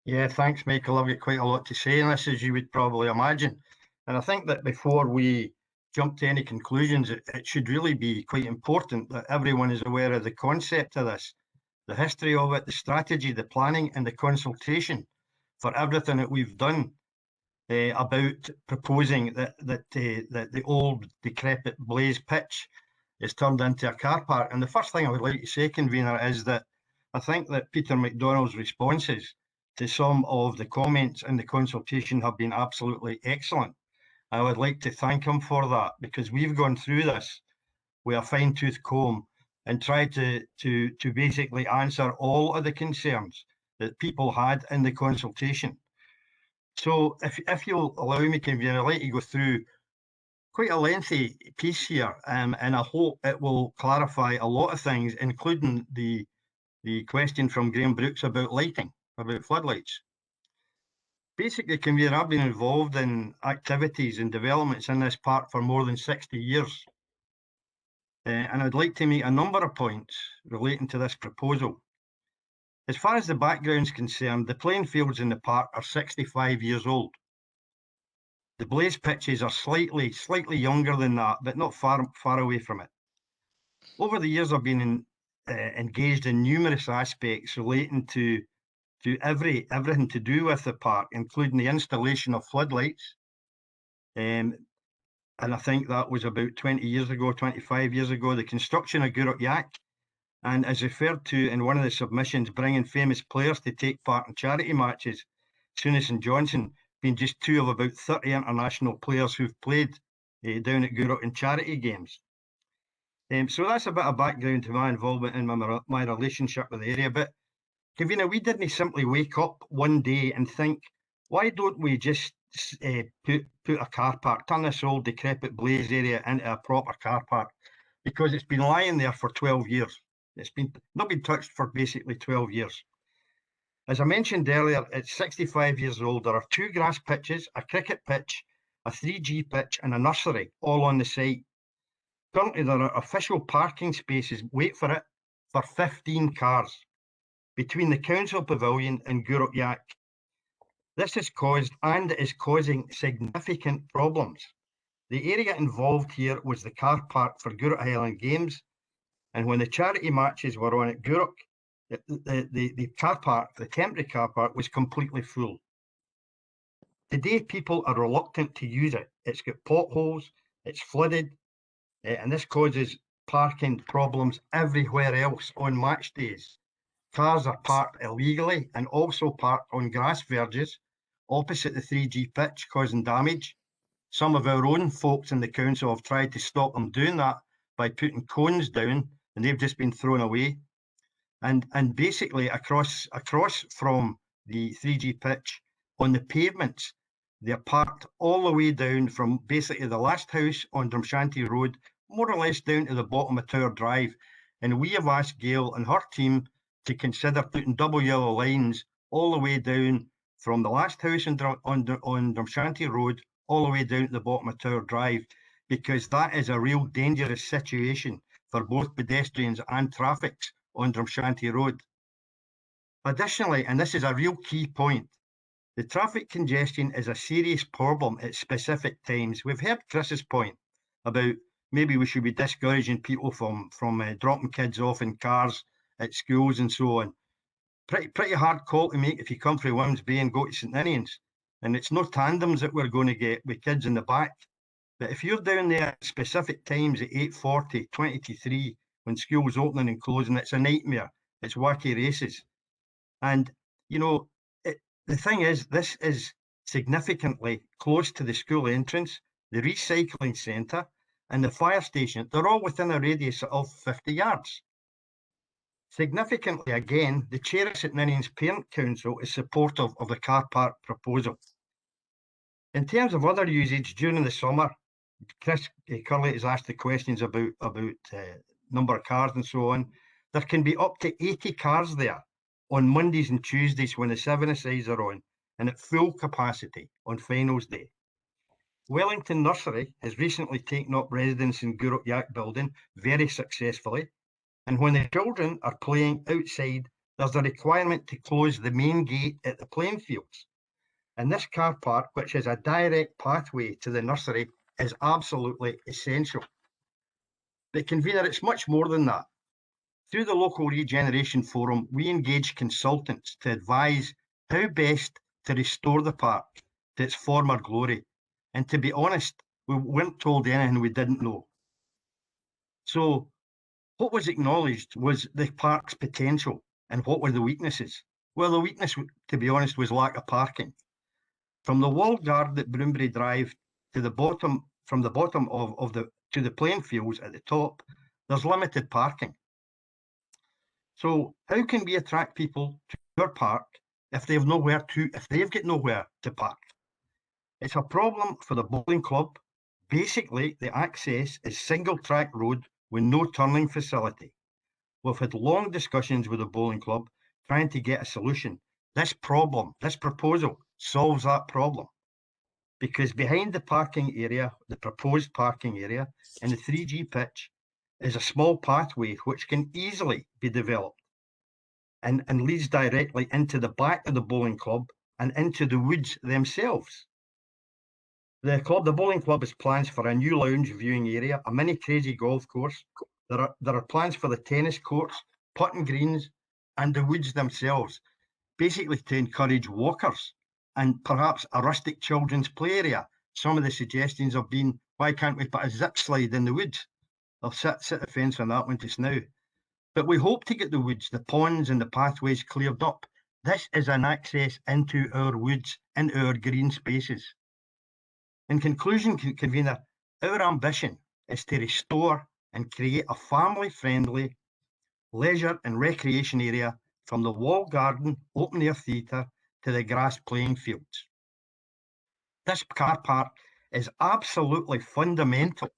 Yeah, thanks, Michael. I've got quite a lot to say on this, as you would probably imagine. And I think that before we jump to any conclusions, it should really be quite important that everyone is aware of the concept of this, the history of it, the strategy, the planning, and the consultation for everything that we've done about proposing that the old decrepit Blaze pitch is turned into a car park. And the first thing I would like to say, convener, is that I think that Peter McDonald's responses to some of the comments in the consultation have been absolutely excellent. I would like to thank him for that, because we've gone through this with a fine-tooth comb and tried to basically answer all of the concerns that people had in the consultation. So if you'll allow me, convener, I'd like to go through quite a lengthy piece here, and I hope it will clarify a lot of things, including the question from Graham Brooks about lighting, about floodlights. Basically, convener, I've been involved in activities and developments in this park for more than 60 years. And I'd like to make a number of points relating to this proposal. As far as the background is concerned, the playing fields in the park are 65 years old. The Blaze pitches are slightly younger than that, but not far away from it. Over the years, I've been engaged in numerous aspects relating to everything to do with the park, including the installation of floodlights. And I think that was about 20 years ago, 25 years ago, the construction of Guruk Yak, and as referred to in one of the submissions, bringing famous players to take part in charity matches, Souness and Johnson being just two of about 30 international players who've played down at Guruk in charity games. So that's a bit of background to my involvement in my relationship with the area. But, convener, we didn't simply wake up one day and think, why don't we just put a car park, turn this old decrepit Blaze area into a proper car park, because it's been lying there for 12 years. It's not been touched for basically 12 years. As I mentioned earlier, it's 65 years old. There are 2 grass pitches, a cricket pitch, a 3G pitch, and a nursery, all on the site. Currently, there are official parking spaces, wait for it, for 15 cars between the council pavilion and Guruk Yak. This has caused and is causing significant problems. The area involved here was the car park for Guruk Highland Games, and when the charity matches were on at Guruk, the car park, the temporary car park, was completely full. Today, people are reluctant to use it. It's got potholes, it's flooded, and this causes parking problems everywhere else on match days. Cars are parked illegally and also parked on grass verges opposite the 3G pitch, causing damage. Some of our own folks in the council have tried to stop them doing that by putting cones down, and they've just been thrown away. And basically across from the 3G pitch on the pavements, they're parked all the way down from basically the last house on Drumshanty Road, more or less down to the bottom of Tower Drive. And we have asked Gail and her team to consider putting double yellow lines all the way down from the last house on Drumshanty Road all the way down to the bottom of Tower Drive, because that is a real dangerous situation for both pedestrians and traffic on Drumshanty Road. Additionally, and this is a real key point, the traffic congestion is a serious problem at specific times. We've heard Chris's point about maybe we should be discouraging people from dropping kids off in cars at schools and so on. Pretty hard call to make if you come from Wimms Bay and go to St Ninians. And it's no tandems that we're going to get with kids in the back. But if you're down there at specific times at 8:40, 20 to 3, when school's opening and closing, it's a nightmare. It's wacky races. And, you know, the thing is, this is significantly close to the school entrance, the recycling centre, and the fire station. They're all within a radius of 50 yards. Significantly, again, the chair of St Ninians Parent Council is supportive of the car park proposal. In terms of other usage during the summer, Chris Curley has asked the questions about number of cars and so on. There can be up to 80 cars there on Mondays and Tuesdays when the 7-a-sides are on, and at full capacity on finals day. Wellington Nursery has recently taken up residence in Guruk Yak building very successfully. And when the children are playing outside, there's a requirement to close the main gate at the playing fields. And this car park, which is a direct pathway to the nursery, is absolutely essential. But convener, it's much more than that. Through the local Regeneration Forum, we engage consultants to advise how best to restore the park to its former glory. And to be honest, we weren't told anything we didn't know. So what was acknowledged was the park's potential, and what were the weaknesses? Well, the weakness, to be honest, was lack of parking. From the walled garden at Broombury Drive to the bottom, from the bottom to the playing fields at the top, there's limited parking. So how can we attract people to our park if they've got nowhere to park? It's a problem for the bowling club. Basically, the access is single track road with no turning facility. We've had long discussions with the bowling club trying to get a solution. This proposal solves that problem, because behind the parking area, the proposed parking area in the 3G pitch is a small pathway which can easily be developed and leads directly into the back of the bowling club and into the woods themselves. The bowling club has plans for a new lounge viewing area, a mini crazy golf course. There are plans for the tennis courts, putting greens, and the woods themselves, basically to encourage walkers and perhaps a rustic children's play area. Some of the suggestions have been, why can't we put a zip slide in the woods? I'll sit a fence on that one just now. But we hope to get the woods, the ponds and the pathways cleared up. This is an access into our woods, into our green spaces. In conclusion, convener, our ambition is to restore and create a family-friendly leisure and recreation area from the walled garden, open-air theatre to the grass playing fields. This car park is absolutely fundamental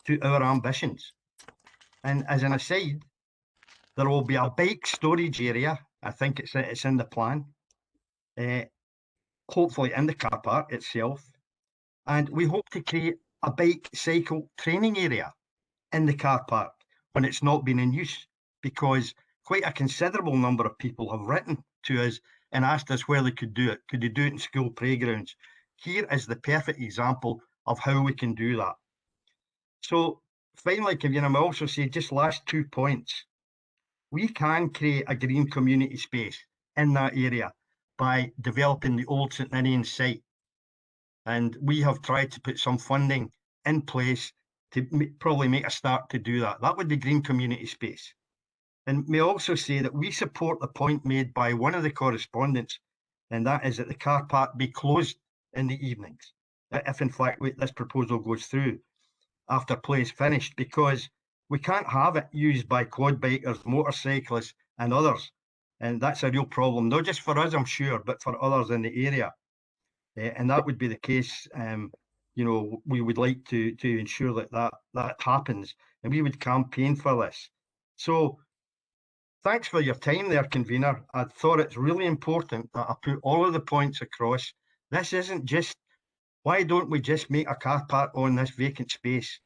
to our ambitions. And as an aside, there will be a bike storage area. I think it's in the plan, hopefully in the car park itself. And we hope to create a bike cycle training area in the car park when it's not been in use, because quite a considerable number of people have written to us and asked us where they could do it. Could they do it in school playgrounds? Here is the perfect example of how we can do that. So finally, I also say just last 2 points. We can create a green community space in that area by developing the old St Ninians site. And we have tried to put some funding in place to probably make a start to do that. That would be green community space. And may also say that we support the point made by one of the correspondents, and that is that the car park be closed in the evenings, if in fact this proposal goes through after play is finished, because we can't have it used by quad bikers, motorcyclists and others. And that's a real problem, not just for us, I'm sure, but for others in the area. And that would be the case. We would like to ensure that happens, and we would campaign for this. So thanks for your time there, convener. I thought it's really important that I put all of the points across. This isn't just, why don't we just make a car park on this vacant space?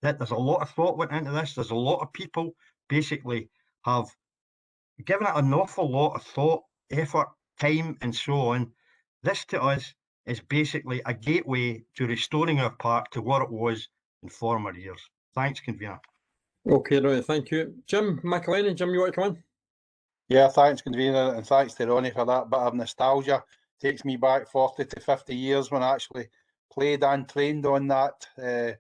There's a lot of thought went into this. There's a lot of people basically have given it an awful lot of thought, effort, time, and so on. This to us is basically a gateway to restoring our park to what it was in former years. Thanks, convener. Okay, right, thank you. Jim McElhenney, Jim, you want to come in? Yeah, thanks, convener, and thanks to Ronnie for that bit of nostalgia. Takes me back 40 to 50 years when I actually played and trained on that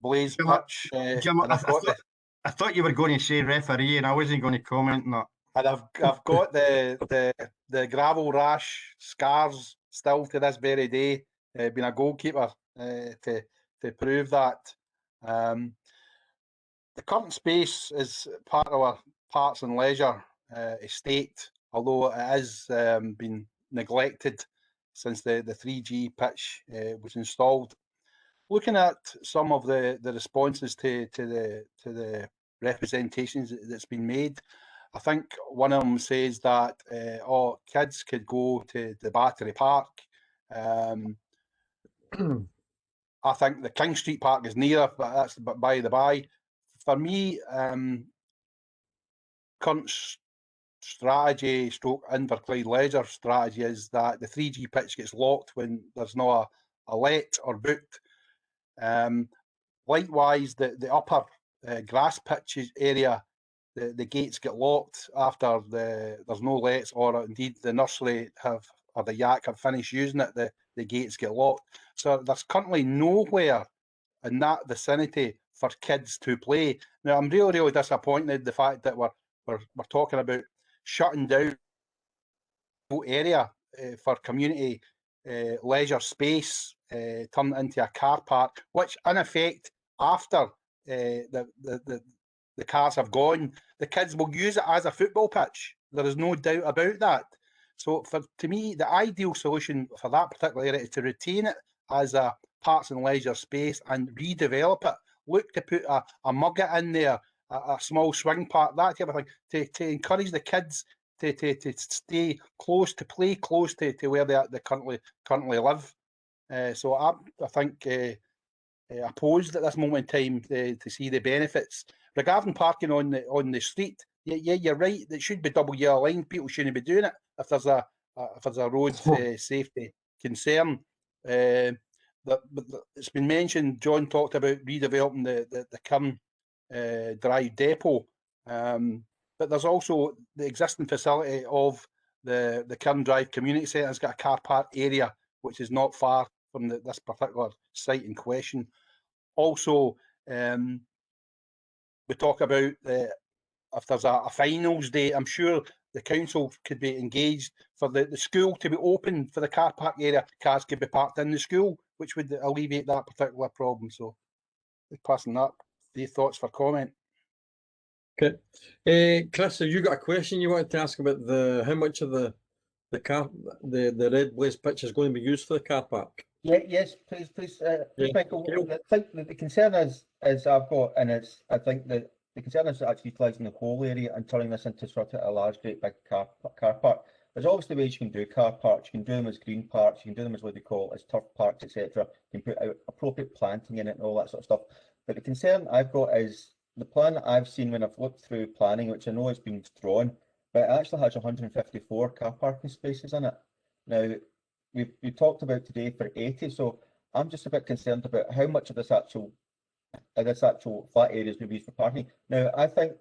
Blaze pitch. Jim, and I thought you were going to say referee, and I wasn't going to comment on that. And I've got the gravel rash scars still to this very day. Been a goalkeeper to prove that. The current space is part of our Parks and Leisure estate, although it has been neglected since the 3G pitch was installed. Looking at some of the responses to the representations that's been made, I think one of them says that kids could go to the Battery Park. I think the King Street Park is nearer, but that's by the by. For me, current strategy, stroke Inverclyde Leisure strategy is that the 3G pitch gets locked when there's not a let or booked. Likewise, the upper grass pitches area, the gates get locked after there's no lets, or indeed the nursery or the yak have finished using it. The gates get locked. So there's currently nowhere in that vicinity for kids to play. Now, I'm really disappointed the fact that we're talking about shutting down area for community leisure space, turn it into a car park, which in effect, after the cars have gone, the kids will use it as a football pitch. There is no doubt about that. So to me, the ideal solution for that particular area is to retain it as a Parks and Leisure space and redevelop it. Look to put a mugget in there, a small swing park, that type of thing, to encourage the kids to stay close, to play close to where they currently live. So I think opposed at this moment in time to see the benefits. Regarding parking on the street, yeah, you're right. It should be double yellow line. People shouldn't be doing it if there's a road safety concern. But it's been mentioned. John talked about redeveloping the Cairn Drive depot, but there's also the existing facility of the Cairn Drive Community Centre has got a car park area which is not far from this particular site in question. Also, we talk about if there's a finals day, I'm sure the council could be engaged for the school to be open for the car park area. Cars could be parked in the school, which would alleviate that particular problem. So, passing that. The thoughts for comment. Okay, Chris, have you got a question you wanted to ask about how much of the Red Blaze pitch is going to be used for the car park? Yeah, yes, please, Michael. I think the concern is I've got, and I think that the concern is actually utilising the whole area and turning this into sort of a large, great big car park. There's obviously ways you can do car parks. You can do them as green parks. You can do them as what they call as turf parks, etc. You can put out appropriate planting in it and all that sort of stuff. But the concern I've got is the plan that I've seen when I've looked through planning, which I know has been drawn, but it actually has 154 car parking spaces in it. Now, we talked about today for 80, so I'm just a bit concerned about how much of this actual flat area is going to be used for parking. Now, I think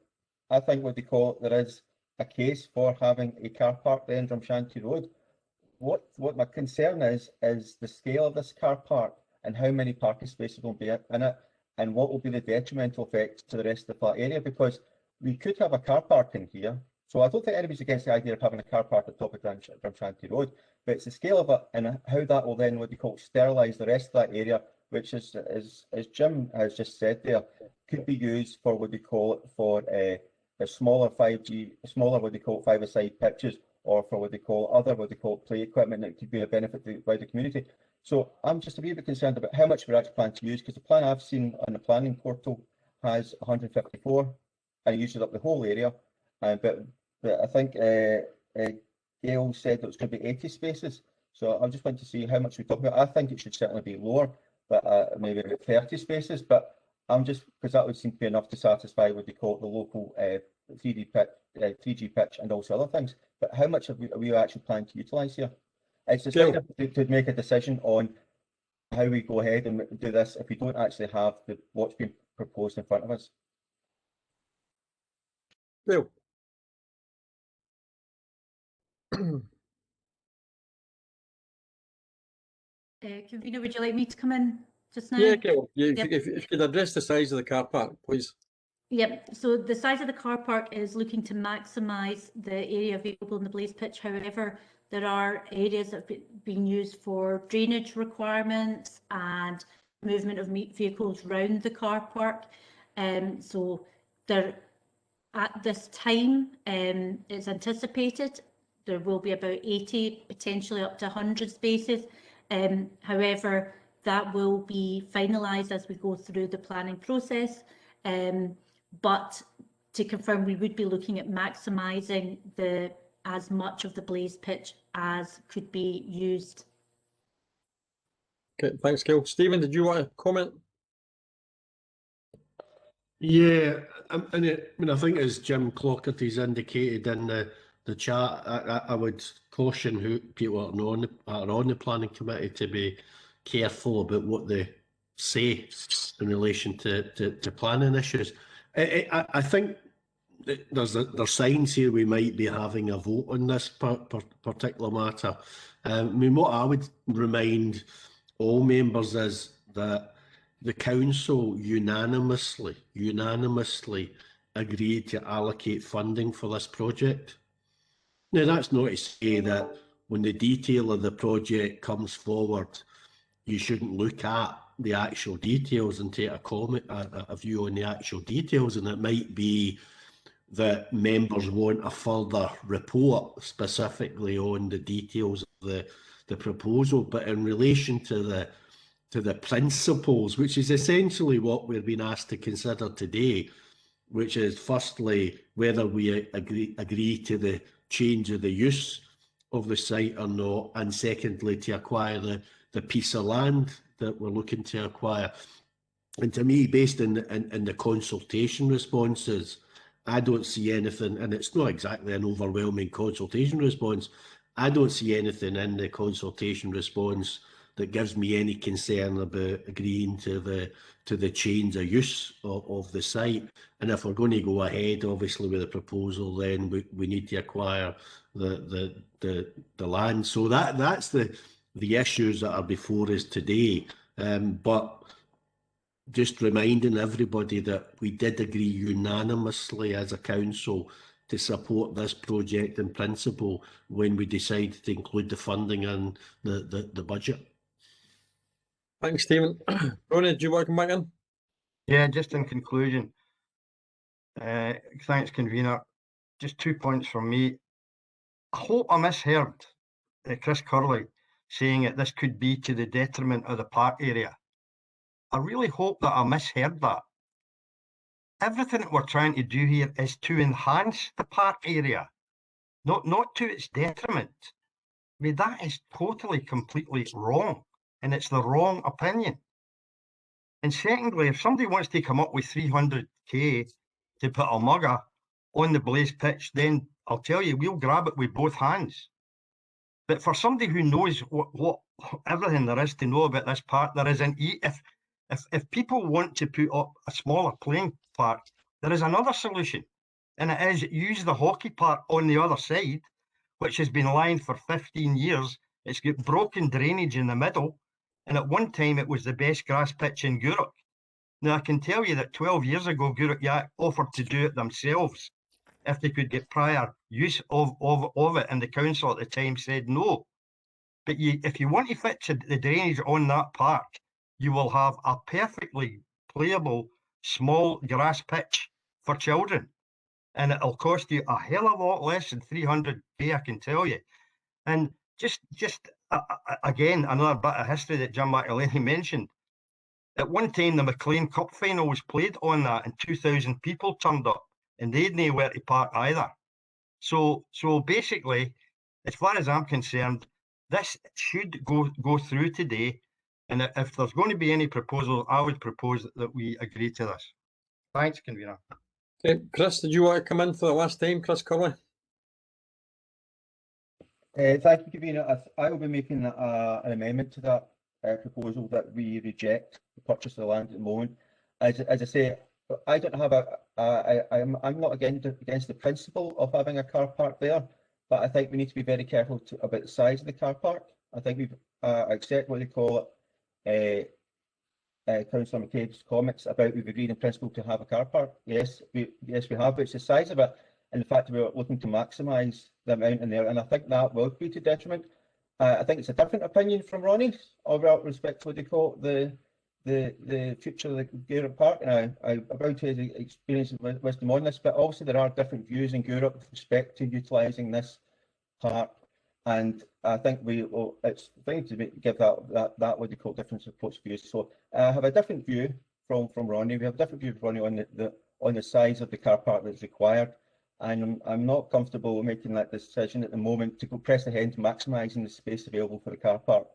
what they call it, there is a case for having a car park there in Drumshanty Road. What my concern is the scale of this car park and how many parking spaces will be in it, and what will be the detrimental effects to the rest of the flat area, because we could have a car park in here. So I don't think anybody's against the idea of having a car park at the top of Drumshanty Road, but it's the scale of it and how that will then, what they call, sterilise the rest of that area, which is, as Jim has just said there, could be used for what they call it for a smaller what they call five-a-side pitches, or for what they call play equipment that could be a benefit to the wider community. So I'm just a wee bit concerned about how much we actually plan to use, because the plan I've seen on the planning portal has 154 and it uses up the whole area. But I think Gail said it was going to be 80 spaces. So I just want to see how much we're talking about. I think it should certainly be lower, but maybe about 30 spaces. But I'm just, because that would seem to be enough to satisfy what they call the local 3G pitch and also other things. But how much are we actually planning to utilise here? It's just to make a decision on how we go ahead and do this if we don't actually have what's been proposed in front of us. Well. Convener, would you like me to come in just now? Yeah, Gail, Yep. if you could address the size of the car park, please. Yep, so the size of the car park is looking to maximise the area available in the Blaze pitch. However, there are areas that have been used for drainage requirements and movement of vehicles round the car park. So there, at this time, it's anticipated there will be about 80, potentially up to 100 spaces. However, that will be finalised as we go through the planning process. But to confirm, we would be looking at maximising as much of the Blaze pitch as could be used. Okay, thanks, Gail. Stephen, did you want to comment? Yeah, I mean, I think as Jim Clockerty's indicated in the chat, I would caution who people are on the planning committee to be careful about what they say in relation to planning issues. I think there's signs here we might be having a vote on this particular matter. I mean, what I would remind all members is that the council unanimously agreed to allocate funding for this project. Now, that's not to say that when the detail of the project comes forward, you shouldn't look at the actual details and take a view on the actual details. And it might be that members want a further report specifically on the details of the proposal. But in relation to the principles, which is essentially what we're being asked to consider today, which is firstly whether we agree to the change of the use of the site or not, and secondly to acquire the piece of land that we're looking to acquire. And to me, based in the consultation responses, I don't see anything, and it's not exactly an overwhelming consultation response, I don't see anything in the consultation response that gives me any concern about agreeing to the change of use of the site. And if we're going to go ahead, obviously, with the proposal, then we need to acquire the land. So that's the issues that are before us today. But just reminding everybody that we did agree unanimously as a council to support this project in principle when we decided to include the funding in the budget. Thanks, Stephen. Ronnie, do you want to come back in? Yeah, just in conclusion, thanks, convener. Just 2 points from me. I hope I misheard Chris Curley saying that this could be to the detriment of the park area. I really hope that I misheard that. Everything that we're trying to do here is to enhance the park area, not to its detriment. I mean, that is totally, completely wrong, and it's the wrong opinion. And secondly, if somebody wants to come up with 300k to put a mugger on the Blaze pitch, then I'll tell you, we'll grab it with both hands. But for somebody who knows what everything there is to know about this park, there isn't. If people want to put up a smaller playing park, there is another solution, and it is use the hockey park on the other side, which has been lying for 15 years. It's got broken drainage in the middle, and at one time it was the best grass pitch in Gourock. Now, I can tell you that 12 years ago, Gourock Yak offered to do it themselves if they could get prior use of it, and the council at the time said no. But if you want to fix the drainage on that park, you will have a perfectly playable small grass pitch for children. And it'll cost you a hell of a lot less than 300k, I can tell you. And just again, another bit of history that Jim McElhaney mentioned. At one time, the McLean Cup final was played on that, and 2,000 people turned up. and they'd know where to park either. So basically, as far as I'm concerned, this should go through today. And if there's going to be any proposal, I would propose that we agree to this. Thanks, Convener. Okay, Chris, did you want to come in for the last time, Chris Curley? Thank you, Convener. I will be making an amendment to that proposal that we reject the purchase of the land at the moment. As I say, I don't have I'm not against the principle of having a car park there, but I think we need to be very careful about the size of the car park. I think we've accept what they call it. Councillor McCabe's comments about we've agreed in principle to have a car park. Yes, we have, but it's the size of it and the fact that we're looking to maximise the amount in there, and I think that will be to detriment. I think it's a different opinion from Ronnie about respect to what they call the future of the Gourock Park, and I'm about to experience wisdom on this, but also there are different views in Gourock with respect to utilising this park, and I think it's fine to give that what they call difference of post views. So I have a different view from Ronnie. We have a different view from Ronnie on the size of the car park that's required, and I'm not comfortable making that decision at the moment to go press ahead to maximising the space available for the car park.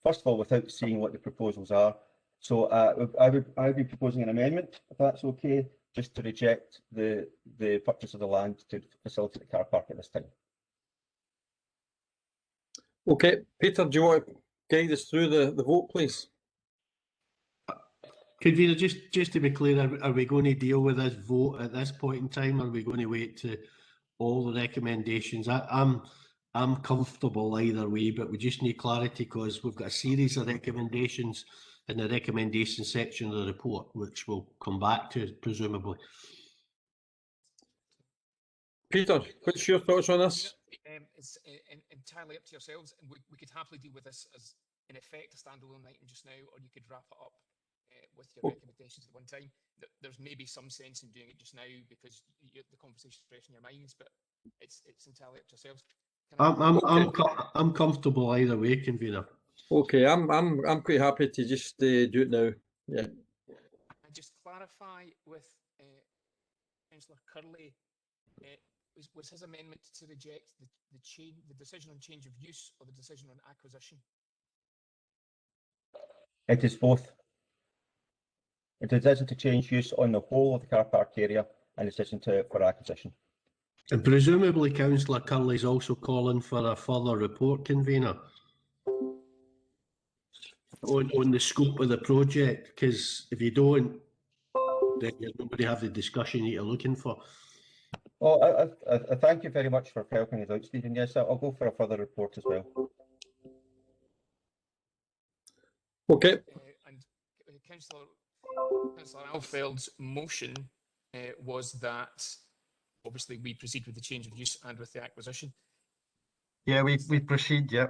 First of all, without seeing what the proposals are. So I would be proposing an amendment, if that's okay, just to reject the purchase of the land to facilitate the car park at this time. Okay, Peter, do you want to guide us through the vote, please? Convener, just to be clear, are we going to deal with this vote at this point in time, or are we going to wait to all the recommendations? I'm comfortable either way, but we just need clarity because we've got a series of recommendations in the recommendation section of the report, which we'll come back to, presumably. Peter, what's your thoughts on this? It's entirely up to yourselves, and we could happily deal with this as, in effect, a standalone item just now, or you could wrap it up with your recommendations at one time. There's maybe some sense in doing it just now because the conversation's fresh in your minds, but it's entirely up to yourselves. I'm comfortable either way, Convener. Okay, I'm quite happy to just do it now. Yeah. And just clarify with Councillor Curley, was his amendment to reject the decision on change of use or the decision on acquisition? It is both. A decision to change use on the whole of the car park area and a decision for acquisition. And presumably Councillor Curley's also calling for a further report, Convener, on the scope of the project, because if you don't, then you're not going to have the discussion you're looking for. Oh, I thank you very much for helping us out, Stephen. Yes, I'll go for a further report as well. Okay. And Councillor Alfeld's motion was that obviously we proceed with the change of use and with the acquisition. Yeah, we proceed, yeah.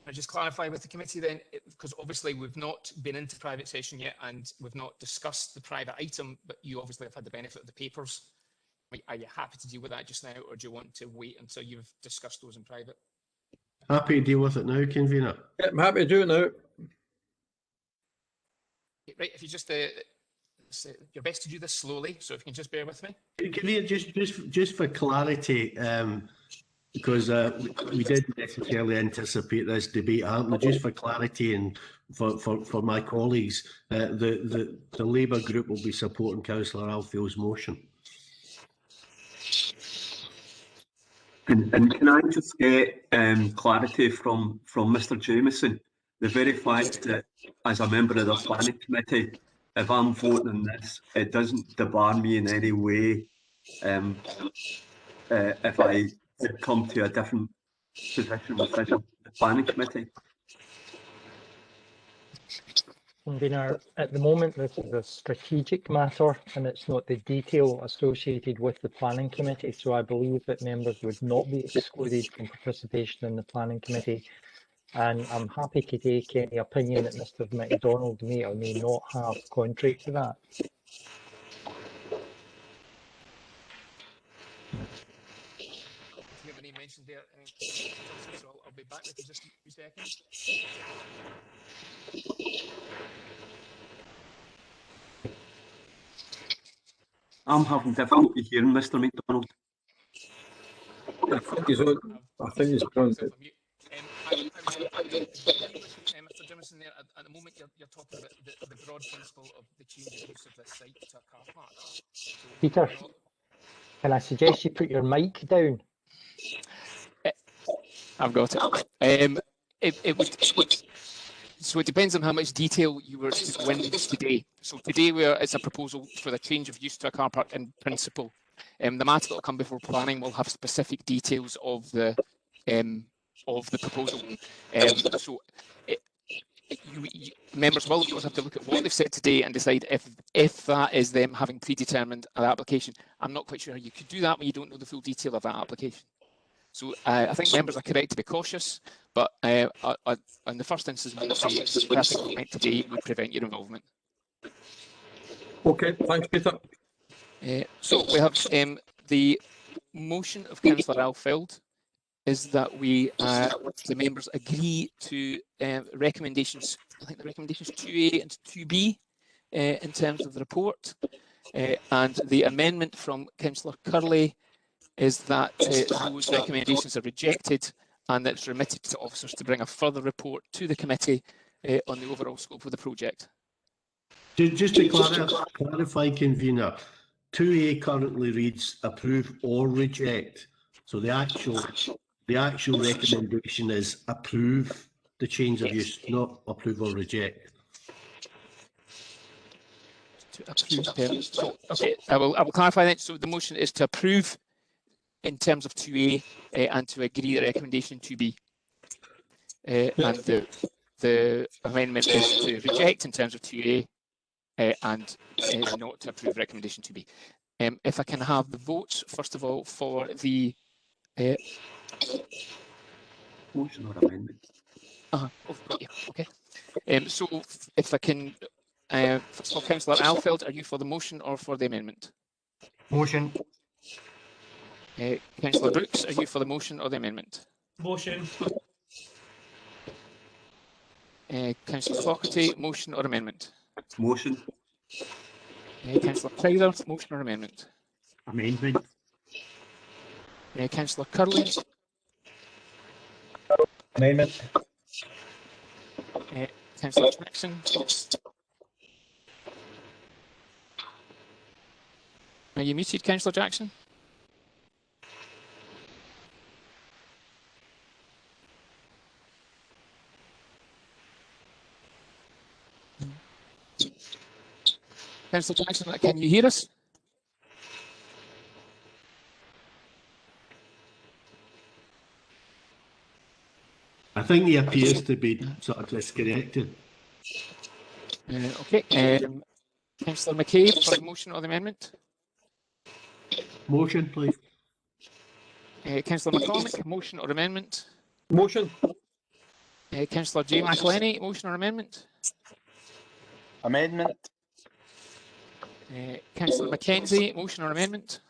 I just clarify with the committee then, because obviously we've not been into private session yet and we've not discussed the private item, but you obviously have had the benefit of the papers. Are you happy to deal with that just now, or do you want to wait until you've discussed those in private? Happy to deal with it now, Convener. Yeah, I'm happy to do it now. Right, if you just your best to do this slowly, so if you can just bear with me. Convener, just for clarity, because we didn't necessarily anticipate this debate happening. Just for clarity and for my colleagues, the Labour group will be supporting Councillor Alfield's motion. And can I just get clarity from Mr. Jamieson? The very fact that, as a member of the planning committee, if I'm voting on this, it doesn't debar me in any way if I come to a different position within the planning committee. Convener, at the moment this is a strategic matter and it's not the detail associated with the planning committee, so I believe that members would not be excluded from participation in the planning committee, and I'm happy to take any opinion that Mr MacDonald may or may not have contrary to that. You have a name mentioned there, so I'll be back with you just in a few seconds. I'm having difficulty hearing Mr. McDonald. I think he's on. I think he's on. Mr. Jimison, there at the moment you're talking about the broad principle of the change of use of this site to a car park. So Peter, can I suggest you put your mic down? I've got it. So it depends on how much detail you were to go in today. So today it's a proposal for the change of use to a car park in principle. The matter that will come before planning will have specific details of the proposal. Members will of course have to look at what they've said today and decide if that is them having predetermined an application. I'm not quite sure how you could do that when you don't know the full detail of that application. So I think members are correct to be cautious, but in the first instance, we will say traffic today would prevent your involvement. Okay, thanks, Peter. So we have the motion of Councillor Alfeld is that we, the members agree to recommendations, I think the recommendations 2A and 2B in terms of the report. And the amendment from Councillor Curley is that those recommendations are rejected and that it's remitted to officers to bring a further report to the committee on the overall scope of the project. Just to clarify, convener, 2A currently reads approve or reject. So the actual recommendation is approve the change of use, not approve or reject. To approve. So, okay, I will clarify that. So the motion is to approve in terms of 2A and to agree the recommendation 2B. And the amendment is to reject in terms of 2A and not to approve recommendation 2B. If I can have the votes, first of all, for the motion or amendment. Got you. Okay. So if I can, first of all, Councillor Alfeld, are you for the motion or for the amendment? Motion. Councillor Brooks, are you for the motion or the amendment? Motion. Councillor Fogarty, motion or amendment? Motion. Councillor Crowther, motion or amendment? Amendment. Councillor Curley. Amendment. Councillor Jackson. Are you muted, Councillor Jackson? Councillor Jackson, can you hear us? I think he appears to be sort of disconnected. Okay. Councillor McCabe for the motion or the amendment? Motion, please. Councillor McCormick, motion or amendment? Motion. Councillor J. McElhenney, motion or amendment? Amendment. Councillor Mackenzie, motion or amendment?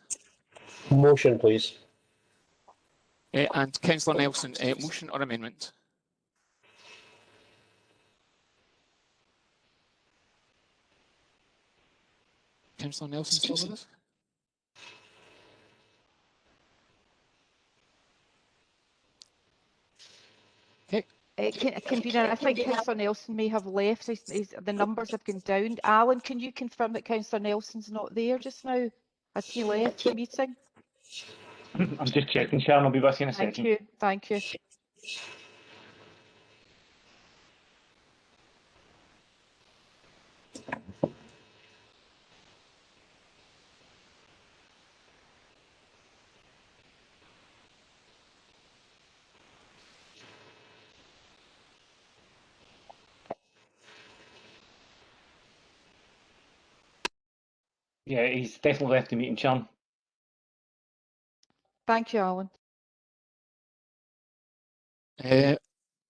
Motion, please. And Councillor Nelson, motion or amendment? Councillor Nelson still with us? Okay. Convener, I think Councillor Nelson may have left. The numbers have gone down. Alan, can you confirm that Councillor Nelson's not there just now? Has he left the meeting? I'm just checking, Sharon. I'll be with you in a second. Thank you. Thank you. Yeah, he's definitely left the meeting, Sharon. Thank you, Alan.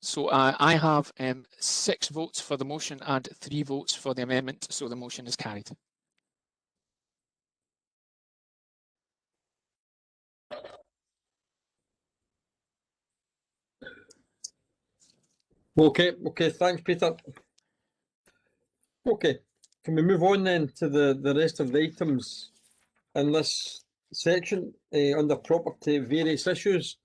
So I have 6 votes for the motion and 3 votes for the amendment, so the motion is carried. Okay, thanks, Peter. Okay, can we move on then to the rest of the items? in this section under property various issues.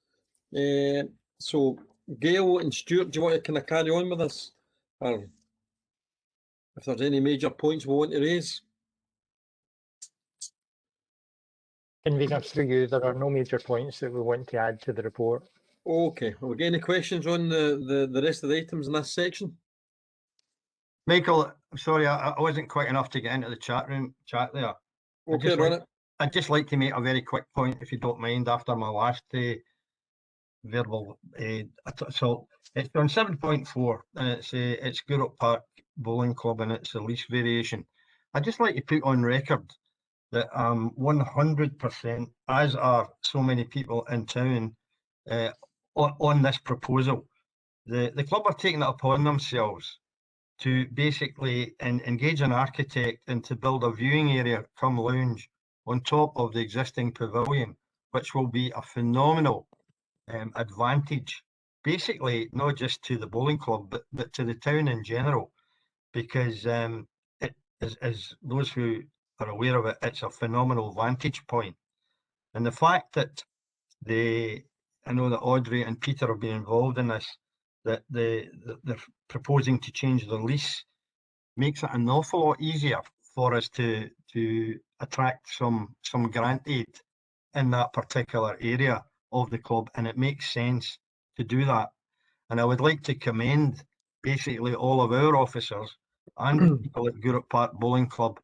So Gail and Stuart, do you want to kind of carry on with this? Or if there's any major points we want to raise? Convener, through you, there are no major points that we want to add to the report. Okay, have we got any questions on the rest of the items in this section? Michael, I'm sorry, I wasn't quick enough to get into the chat there. Okay, run it. I'd just like to make a very quick point, if you don't mind, after my last verbal assault. It's on 7.4, and it's Gourock Park Bowling Club, and it's a lease variation. I'd just like to put on record that 100%, as are so many people in town, on this proposal. The club are taking it upon themselves to basically engage an architect and to build a viewing area come lounge on top of the existing pavilion, which will be a phenomenal advantage, basically not just to the bowling club, but to the town in general, because it is, as those who are aware of it, it's a phenomenal vantage point. And the fact that I know that Audrey and Peter have been involved in this, that they're proposing to change the lease, makes it an awful lot easier for us to attract some grant aid in that particular area of the club, and it makes sense to do that. And I would like to commend basically all of our officers and the people at Gourock Park Bowling Club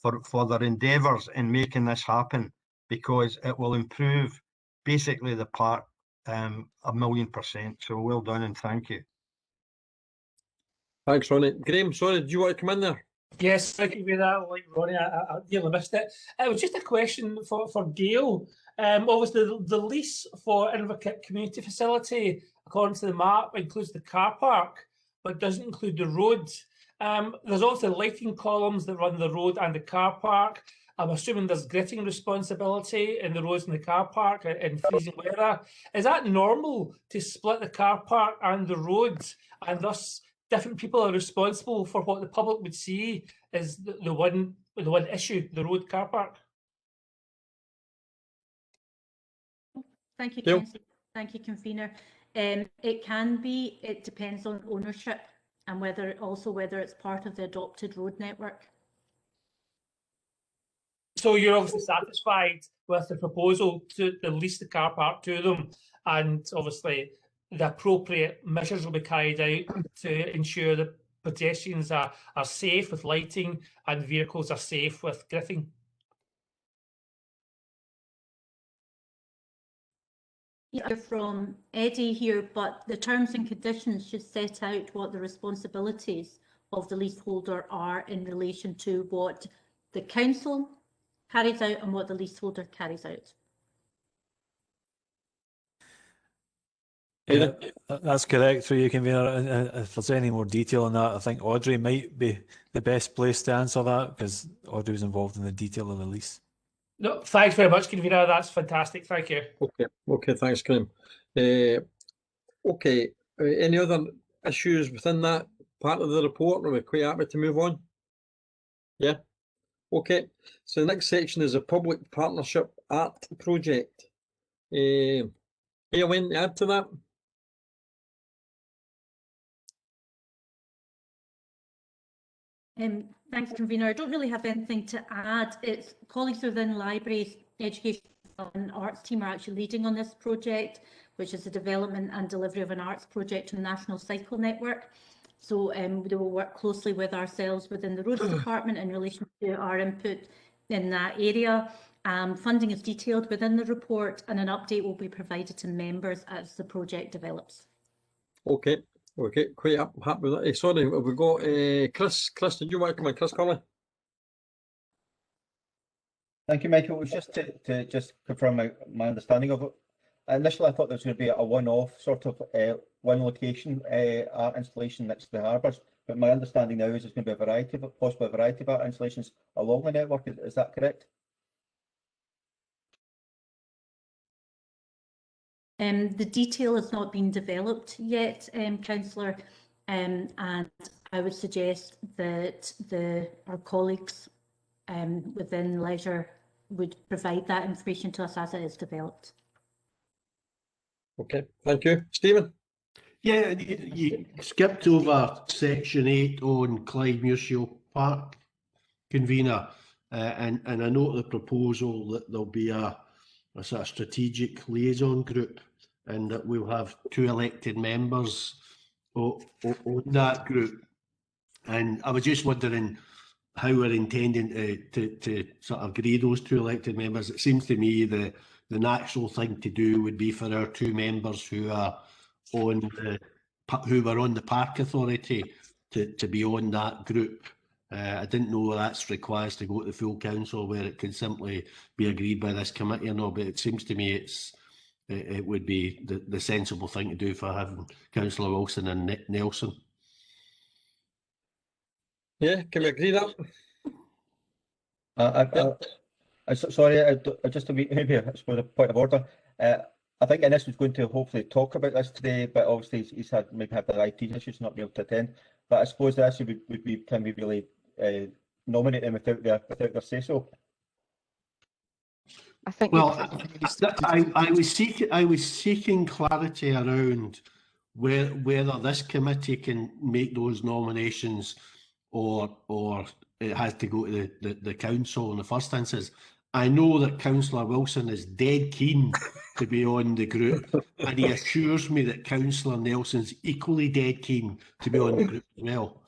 for their endeavours in making this happen, because it will improve basically the park 1,000,000%. So well done and thank you. Thanks, Ronnie. Graham, sorry, do you want to come in there? Yes, thank you for that. Like Ronnie, I nearly missed it. It was just a question for Gail. Obviously, the lease for Inverkip Community Facility, according to the map, includes the car park, but doesn't include the road. There's also lighting columns that run the road and the car park. I'm assuming there's gritting responsibility in the roads and the car park in freezing weather. Is that normal to split the car park and the roads, and thus different people are responsible for what the public would see as the one issue, the road car park? Thank you, Gail. Councillor. Thank you, Convener. It can be. It depends on ownership and whether it's part of the adopted road network. So you're obviously satisfied with the proposal to lease the car park to them, and obviously the appropriate measures will be carried out to ensure that pedestrians are safe with lighting and vehicles are safe with gritting. Yeah, from Eddie here, but the terms and conditions should set out what the responsibilities of the leaseholder are in relation to what the council carries out and what the leaseholder carries out. Yeah, that's correct through you, Convener. And if there's any more detail on that, I think Audrey might be the best place to answer that, because Audrey was involved in the detail of the lease. No, thanks very much, Convener. That's fantastic. Thank you. Okay, thanks, Graham. Okay, any other issues within that part of the report? Are we quite happy to move on? Yeah. Okay, so the next section is a public partnership art project. Anyone to add to that? Thanks, Convener. I don't really have anything to add. It's colleagues within libraries, education and arts team are actually leading on this project, which is the development and delivery of an arts project to the National Cycle Network. So they will work closely with ourselves within the Roads Department in relation to our input in that area. Funding is detailed within the report, and an update will be provided to members as the project develops. Okay, quite happy with that. Sorry, have we got Chris? Chris, did you want to come in? Chris Curley? Thank you, Michael. It was just to just confirm my understanding of it. Initially, I thought there was going to be a one-off sort of one location art installation next to the harbours, but my understanding now is there's going to be a variety of, possibly a variety of art installations along the network. Is that correct? The detail has not been developed yet, Councillor, and I would suggest that our colleagues within leisure would provide that information to us as it is developed. Okay, thank you. Stephen? Yeah, you skipped over section 8 on Clyde Muirshield Park, convener, and I note the proposal that there'll be a sort of strategic liaison group, and that we'll have 2 elected members on that group. And I was just wondering how we're intending to sort of agree those 2 elected members. It seems to me the natural thing to do would be for our 2 members who are on who were on the Park Authority to be on that group. I didn't know that's requires to go to the full council, where it can simply be agreed by this committee or not, but it seems to me it would be the sensible thing to do for having Councillor Wilson and Nelson. Yeah, can we agree that? Sorry, just a wee, maybe I suppose a point of order. I think Innes was going to hopefully talk about this today, but obviously he's maybe had the IT issues, not be able to attend. But I suppose the issue would be, can we really nominate them without their say so? I think. Well, I was seeking clarity around whether this committee can make those nominations, or it has to go to the council in the first instance. I know that Councillor Wilson is dead keen to be on the group, and he assures me that Councillor Nelson's equally dead keen to be on the group as well.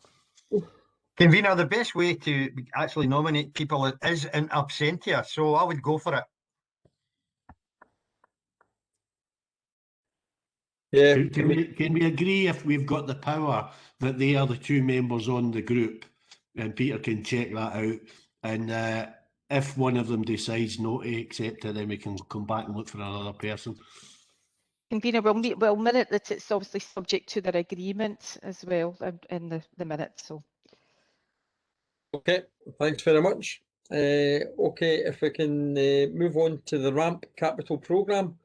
Convener, the best way to actually nominate people is in absentia, so I would go for it. Yeah. Can we agree, if we've got the power, that they are the 2 members on the group, and Peter can check that out, and if one of them decides not to accept it, then we can come back and look for another person. Convener, we'll minute that it's obviously subject to their agreement as well in the minutes. So. Okay, thanks very much. Okay, if we can move on to the RAMP capital programme.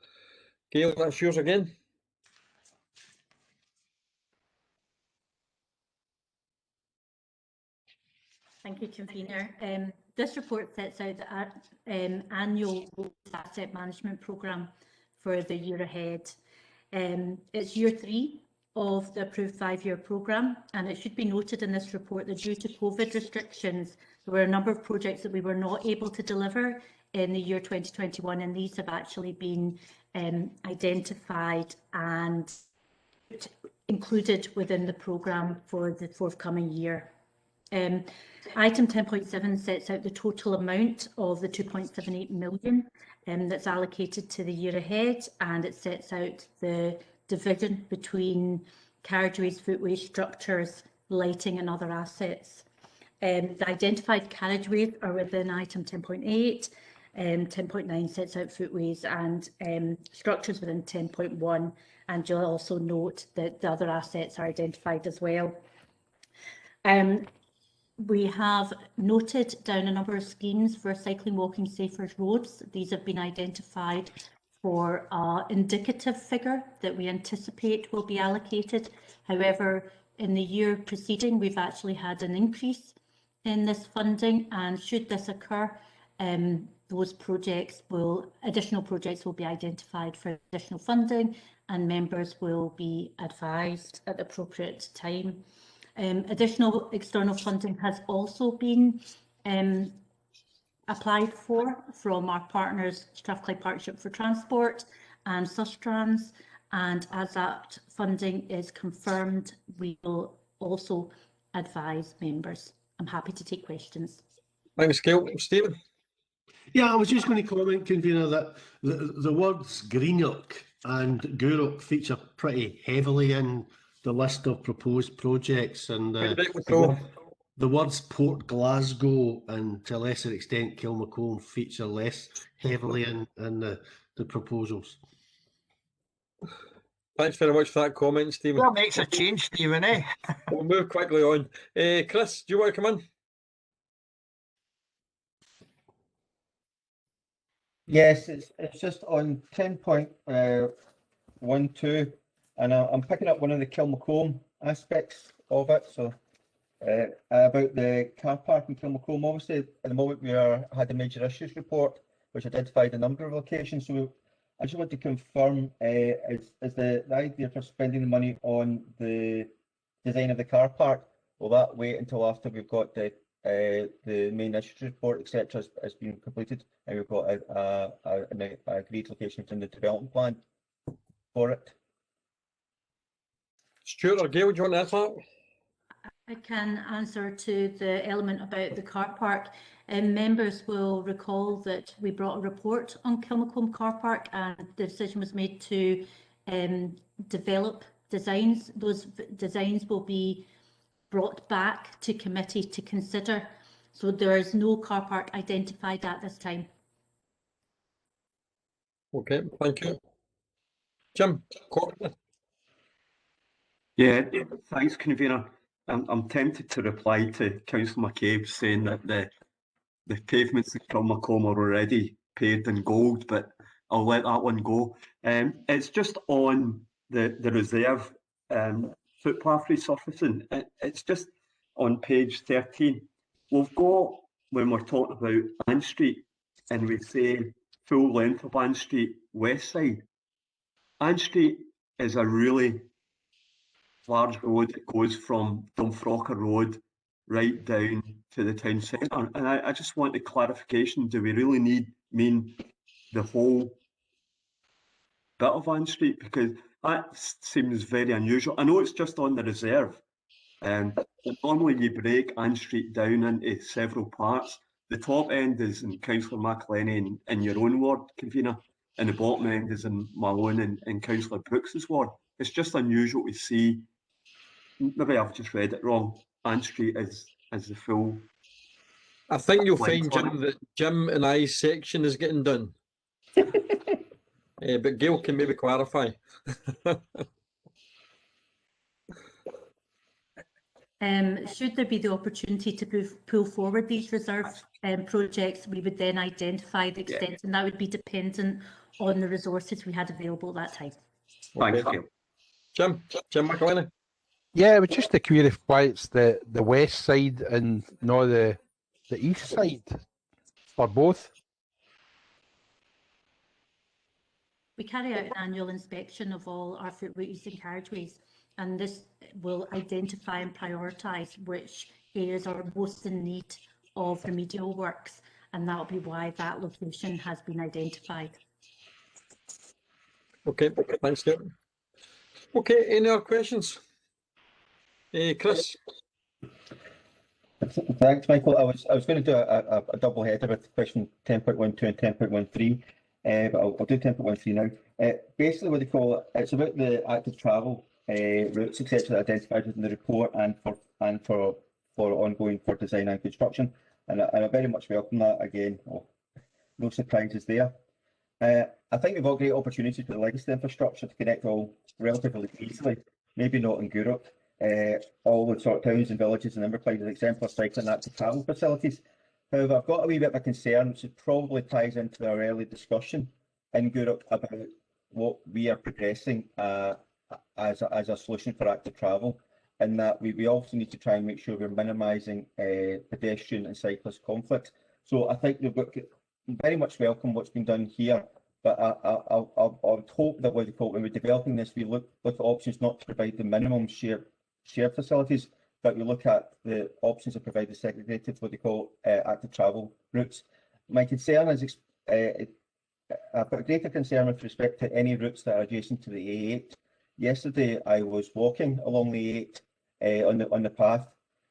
Gail, that's yours again. Thank you, Convener. This report sets out the annual asset management programme for the year ahead. It's year 3 of the approved 5-year programme, and it should be noted in this report that due to COVID restrictions, there were a number of projects that we were not able to deliver in the year 2021, and these have actually been identified and included within the programme for the forthcoming year. Item 10.7 sets out the total amount of the 2.78 million that's allocated to the year ahead, and it sets out the division between carriageways, footways, structures, lighting and other assets. The identified carriageways are within item 10.8. 10.9 sets out footways and structures within 10.1, and you'll also note that the other assets are identified as well. We have noted down a number of schemes for cycling, walking, safer roads. These have been identified for an indicative figure that we anticipate will be allocated. However, in the year preceding, we've actually had an increase in this funding, and should this occur, those additional projects will be identified for additional funding, and members will be advised at the appropriate time. Additional external funding has also been applied for from our partners, Strathclyde Partnership for Transport and Sustrans, and as that funding is confirmed, we will also advise members. I'm happy to take questions. Thanks, Gail. Stephen? Yeah, I was just going to comment, Convener, that the words Greenock and Gourock feature pretty heavily in the list of proposed projects, and the words Port Glasgow and to a lesser extent Kilmacombe feature less heavily in the proposals. Thanks very much for that comment, Stephen. That makes a change, Stephen, eh? We'll move quickly on. Chris, do you want to come in? Yes, it's just on 10.12, and I'm picking up one of the Kilmacombe aspects of it. So about the car park in Kilmacombe, obviously at the moment we had a major issues report which identified a number of locations. So I just want to confirm, is the idea for spending the money on the design of the car park, will that wait until after we've got the main initiative report, etc., has been completed, and we've got an agreed location in the development plan for it? Stuart or Gail, do you want to answer that? I can answer to the element about the car park. Members will recall that we brought a report on Kilmacombe car park, and the decision was made to develop designs. Those designs will be brought back to committee to consider. So there is no car park identified at this time. Okay, thank you. Jim? Yeah, thanks, convener. I'm tempted to reply to Councillor McCabe saying that the pavements at Kilmacombe are already paved in gold, but I'll let that one go. It's just on the reserve footpath resurfacing. It's just on page 13. We've got, when we're talking about Ann Street, and we say full length of Ann Street west side. Ann Street is a really large road that goes from Dumfrocker Road right down to the town centre. And I just want a clarification, do we really mean the whole bit of Ann Street? Because that seems very unusual. I know it's just on the reserve, but normally you break Ann Street down into several parts. The top end is in Councillor McElhenney in your own ward, convener, and the bottom end is in Malone and Councillor Brooks's ward. It's just unusual to see. Maybe I've just read it wrong. Ann Street is the full. I think you'll find, Jim, that Jim and I's section is getting done. But Gail can maybe clarify. Should there be the opportunity to pull forward these reserve projects, we would then identify the extent, and that would be dependent on the resources we had available at that time. Thank you. Jim McElhenney. Yeah, it was just to query why it's the west side and not the east side, or both. We carry out an annual inspection of all our footways and carriageways, and this will identify and prioritise which areas are most in need of remedial works, and that will be why that location has been identified. Okay, thanks, Gail. Okay, any other questions? Chris? Thanks, Michael. I was going to do a double header with question 10.12 and 10.13, but I'll do 10.13 now. Basically, what they call it's about the active travel routes, etc., identified within the report and for ongoing for design and construction, and I very much welcome that. Again, no surprises there. I think we've got great opportunities with the legacy infrastructure to connect all relatively easily. Maybe not in Europe. All the sort of towns and villages and Inverclyde with exemplar cycling active travel facilities. However, I've got a wee bit of a concern, which probably ties into our early discussion in Europe about what we are progressing as a solution for active travel, and that we also need to try and make sure we're minimising pedestrian and cyclist conflict. So I think we've got very much welcome what's been done here, but I would hope that when we're developing this, we look at options not to provide the minimum shared facilities, but we look at the options that provide the segregated, what they call active travel routes. My concern is, I've got a greater concern with respect to any routes that are adjacent to the A8. Yesterday, I was walking along the A8 on the path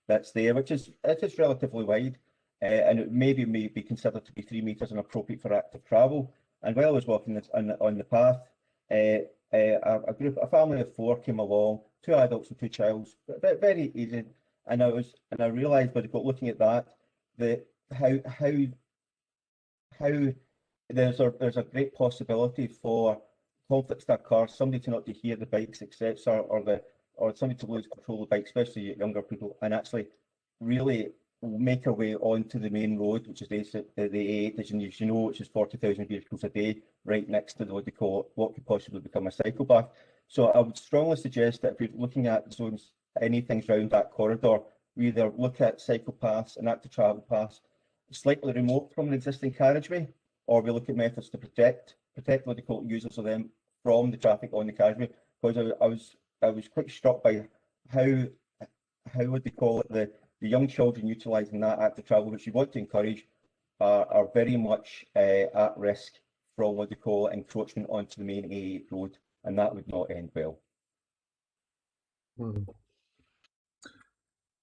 that's there, which is relatively wide, and it may be considered to be 3 metres and appropriate for active travel. And while I was walking on the path, a family of 4 came along, 2 adults and 2 children, very easy. And I realised by looking at that how there's a great possibility for conflicts to occur, somebody to not to hear the bikes, etc., or somebody to lose control of the bike, especially younger people, and actually really make our way onto the main road, which is the A8, as you know, which is 40,000 vehicles a day, right next to what could possibly become a cycle path. So I would strongly suggest that if you're looking at zones, anything around that corridor, we either look at cycle paths and active travel paths slightly remote from an existing carriageway, or we look at methods to protect what they call users of them from the traffic on the carriageway. Because I was quite struck by how would they call it, the young children utilising that active travel, which you want to encourage, are very much at risk from what they call encroachment onto the main A8 road, and that would not end well.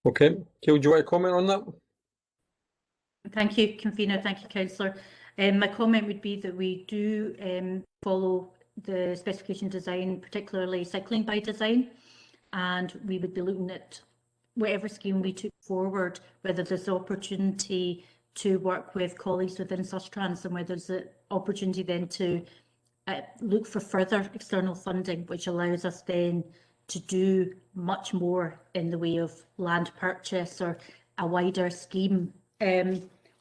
Okay, Keel, do you want to comment on that? Thank you, Convener. Thank you, Councillor. My comment would be that we do follow the specification design, particularly cycling by design, and we would be looking at whatever scheme we took forward, whether there's opportunity to work with colleagues within Sustrans and whether there's an opportunity then to look for further external funding, which allows us then to do much more in the way of land purchase or a wider scheme.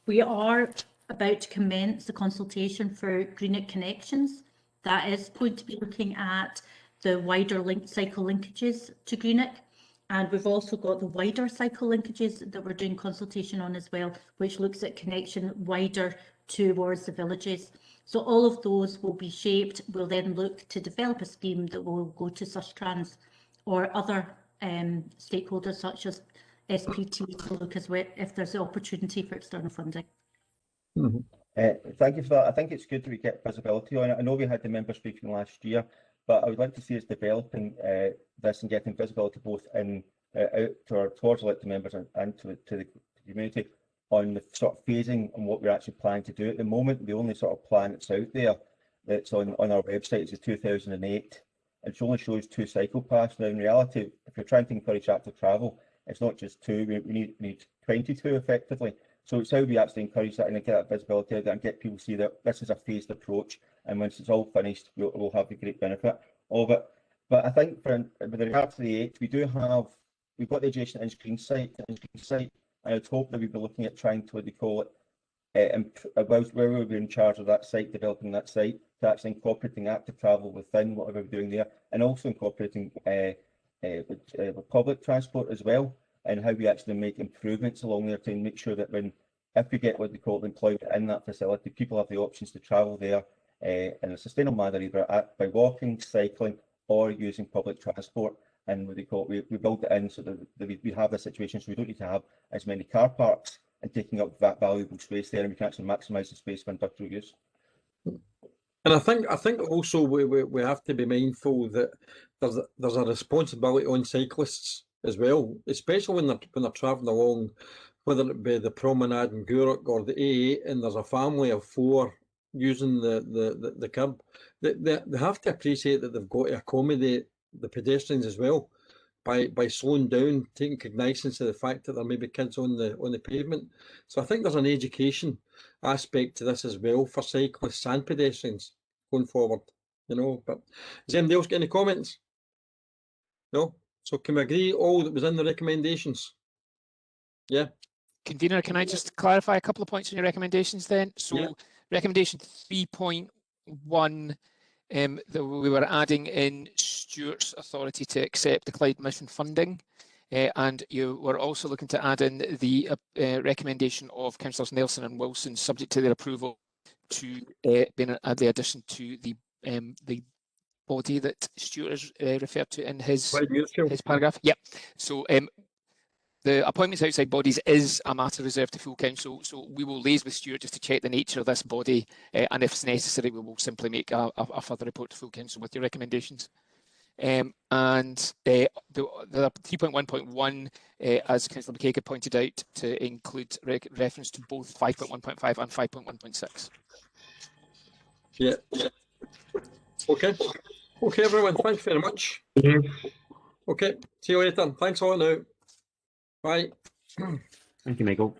We are about to commence the consultation for Greenock Connections. That is going to be looking at the wider cycle linkages to Greenock. And we've also got the wider cycle linkages that we're doing consultation on as well, which looks at connection wider towards the villages. So all of those will be shaped. We'll then look to develop a scheme that will go to Sustrans or other stakeholders such as SPT to look as well if there's an opportunity for external funding. Thank you for that. I think it's good that we get visibility on it. I know we had the members briefing last year, but I would like to see us developing this and getting visibility both in out towards elected members and to the community on the sort of phasing and what we're actually planning to do. At the moment, the only sort of plan that's out there that's on our website is the 2008. It only shows 2 cycle paths. Now, in reality, if you're trying to encourage active travel, it's not just 2. We need 22 effectively. So it's how we actually encourage that and get that visibility out there and get people to see that this is a phased approach, and once it's all finished, we'll have the great benefit of it. But I think with regard to the 8, we've got the adjacent in-screen site, and I'd hope that we'd be looking at trying to, what they call it, about where we'll be in charge of that site, developing that site, to actually incorporating active travel within whatever we're doing there, and also incorporating public transport as well, and how we actually make improvements along there to make sure that if we get what they call employment in that facility, people have the options to travel there in a sustainable manner, either by walking, cycling, or using public transport. And what they call it, we build it in so that we have a situation so we don't need to have as many car parks and taking up that valuable space there, and we can actually maximise the space for industrial use. And I think also we have to be mindful that there's a responsibility on cyclists as well, especially when they're travelling along, whether it be the promenade in Gourock or the A8, and there's a family of 4 using the curb. They have to appreciate that they've got to accommodate the pedestrians as well by slowing down, taking cognizance of the fact that there may be kids on the pavement. So I think there's an education aspect to this as well for cyclists and pedestrians going forward, But does anybody else get any comments? No? So can we agree all that was in the recommendations? Yeah. Convener, can I just clarify a couple of points on your recommendations then? So yeah. Recommendation 3.1, that we were adding in Stuart's authority to accept the Clyde Mission funding. And you were also looking to add in the recommendation of Councillors Nelson and Wilson, subject to their approval, to add the addition to the body that Stuart has referred to in his paragraph. Yep. So the appointments outside bodies is a matter reserved to full council, so we will liaise with Stuart just to check the nature of this body, and if it's necessary, we will simply make a further report to full council with your recommendations. And the 3.1.1, as Councillor McCaig pointed out, to include reference to both 5.1.5 and 5.1.6. Yeah. Okay. Okay, everyone. Thanks very much. Okay. See you later. Thanks a lot now. Bye. Thank you, Michael.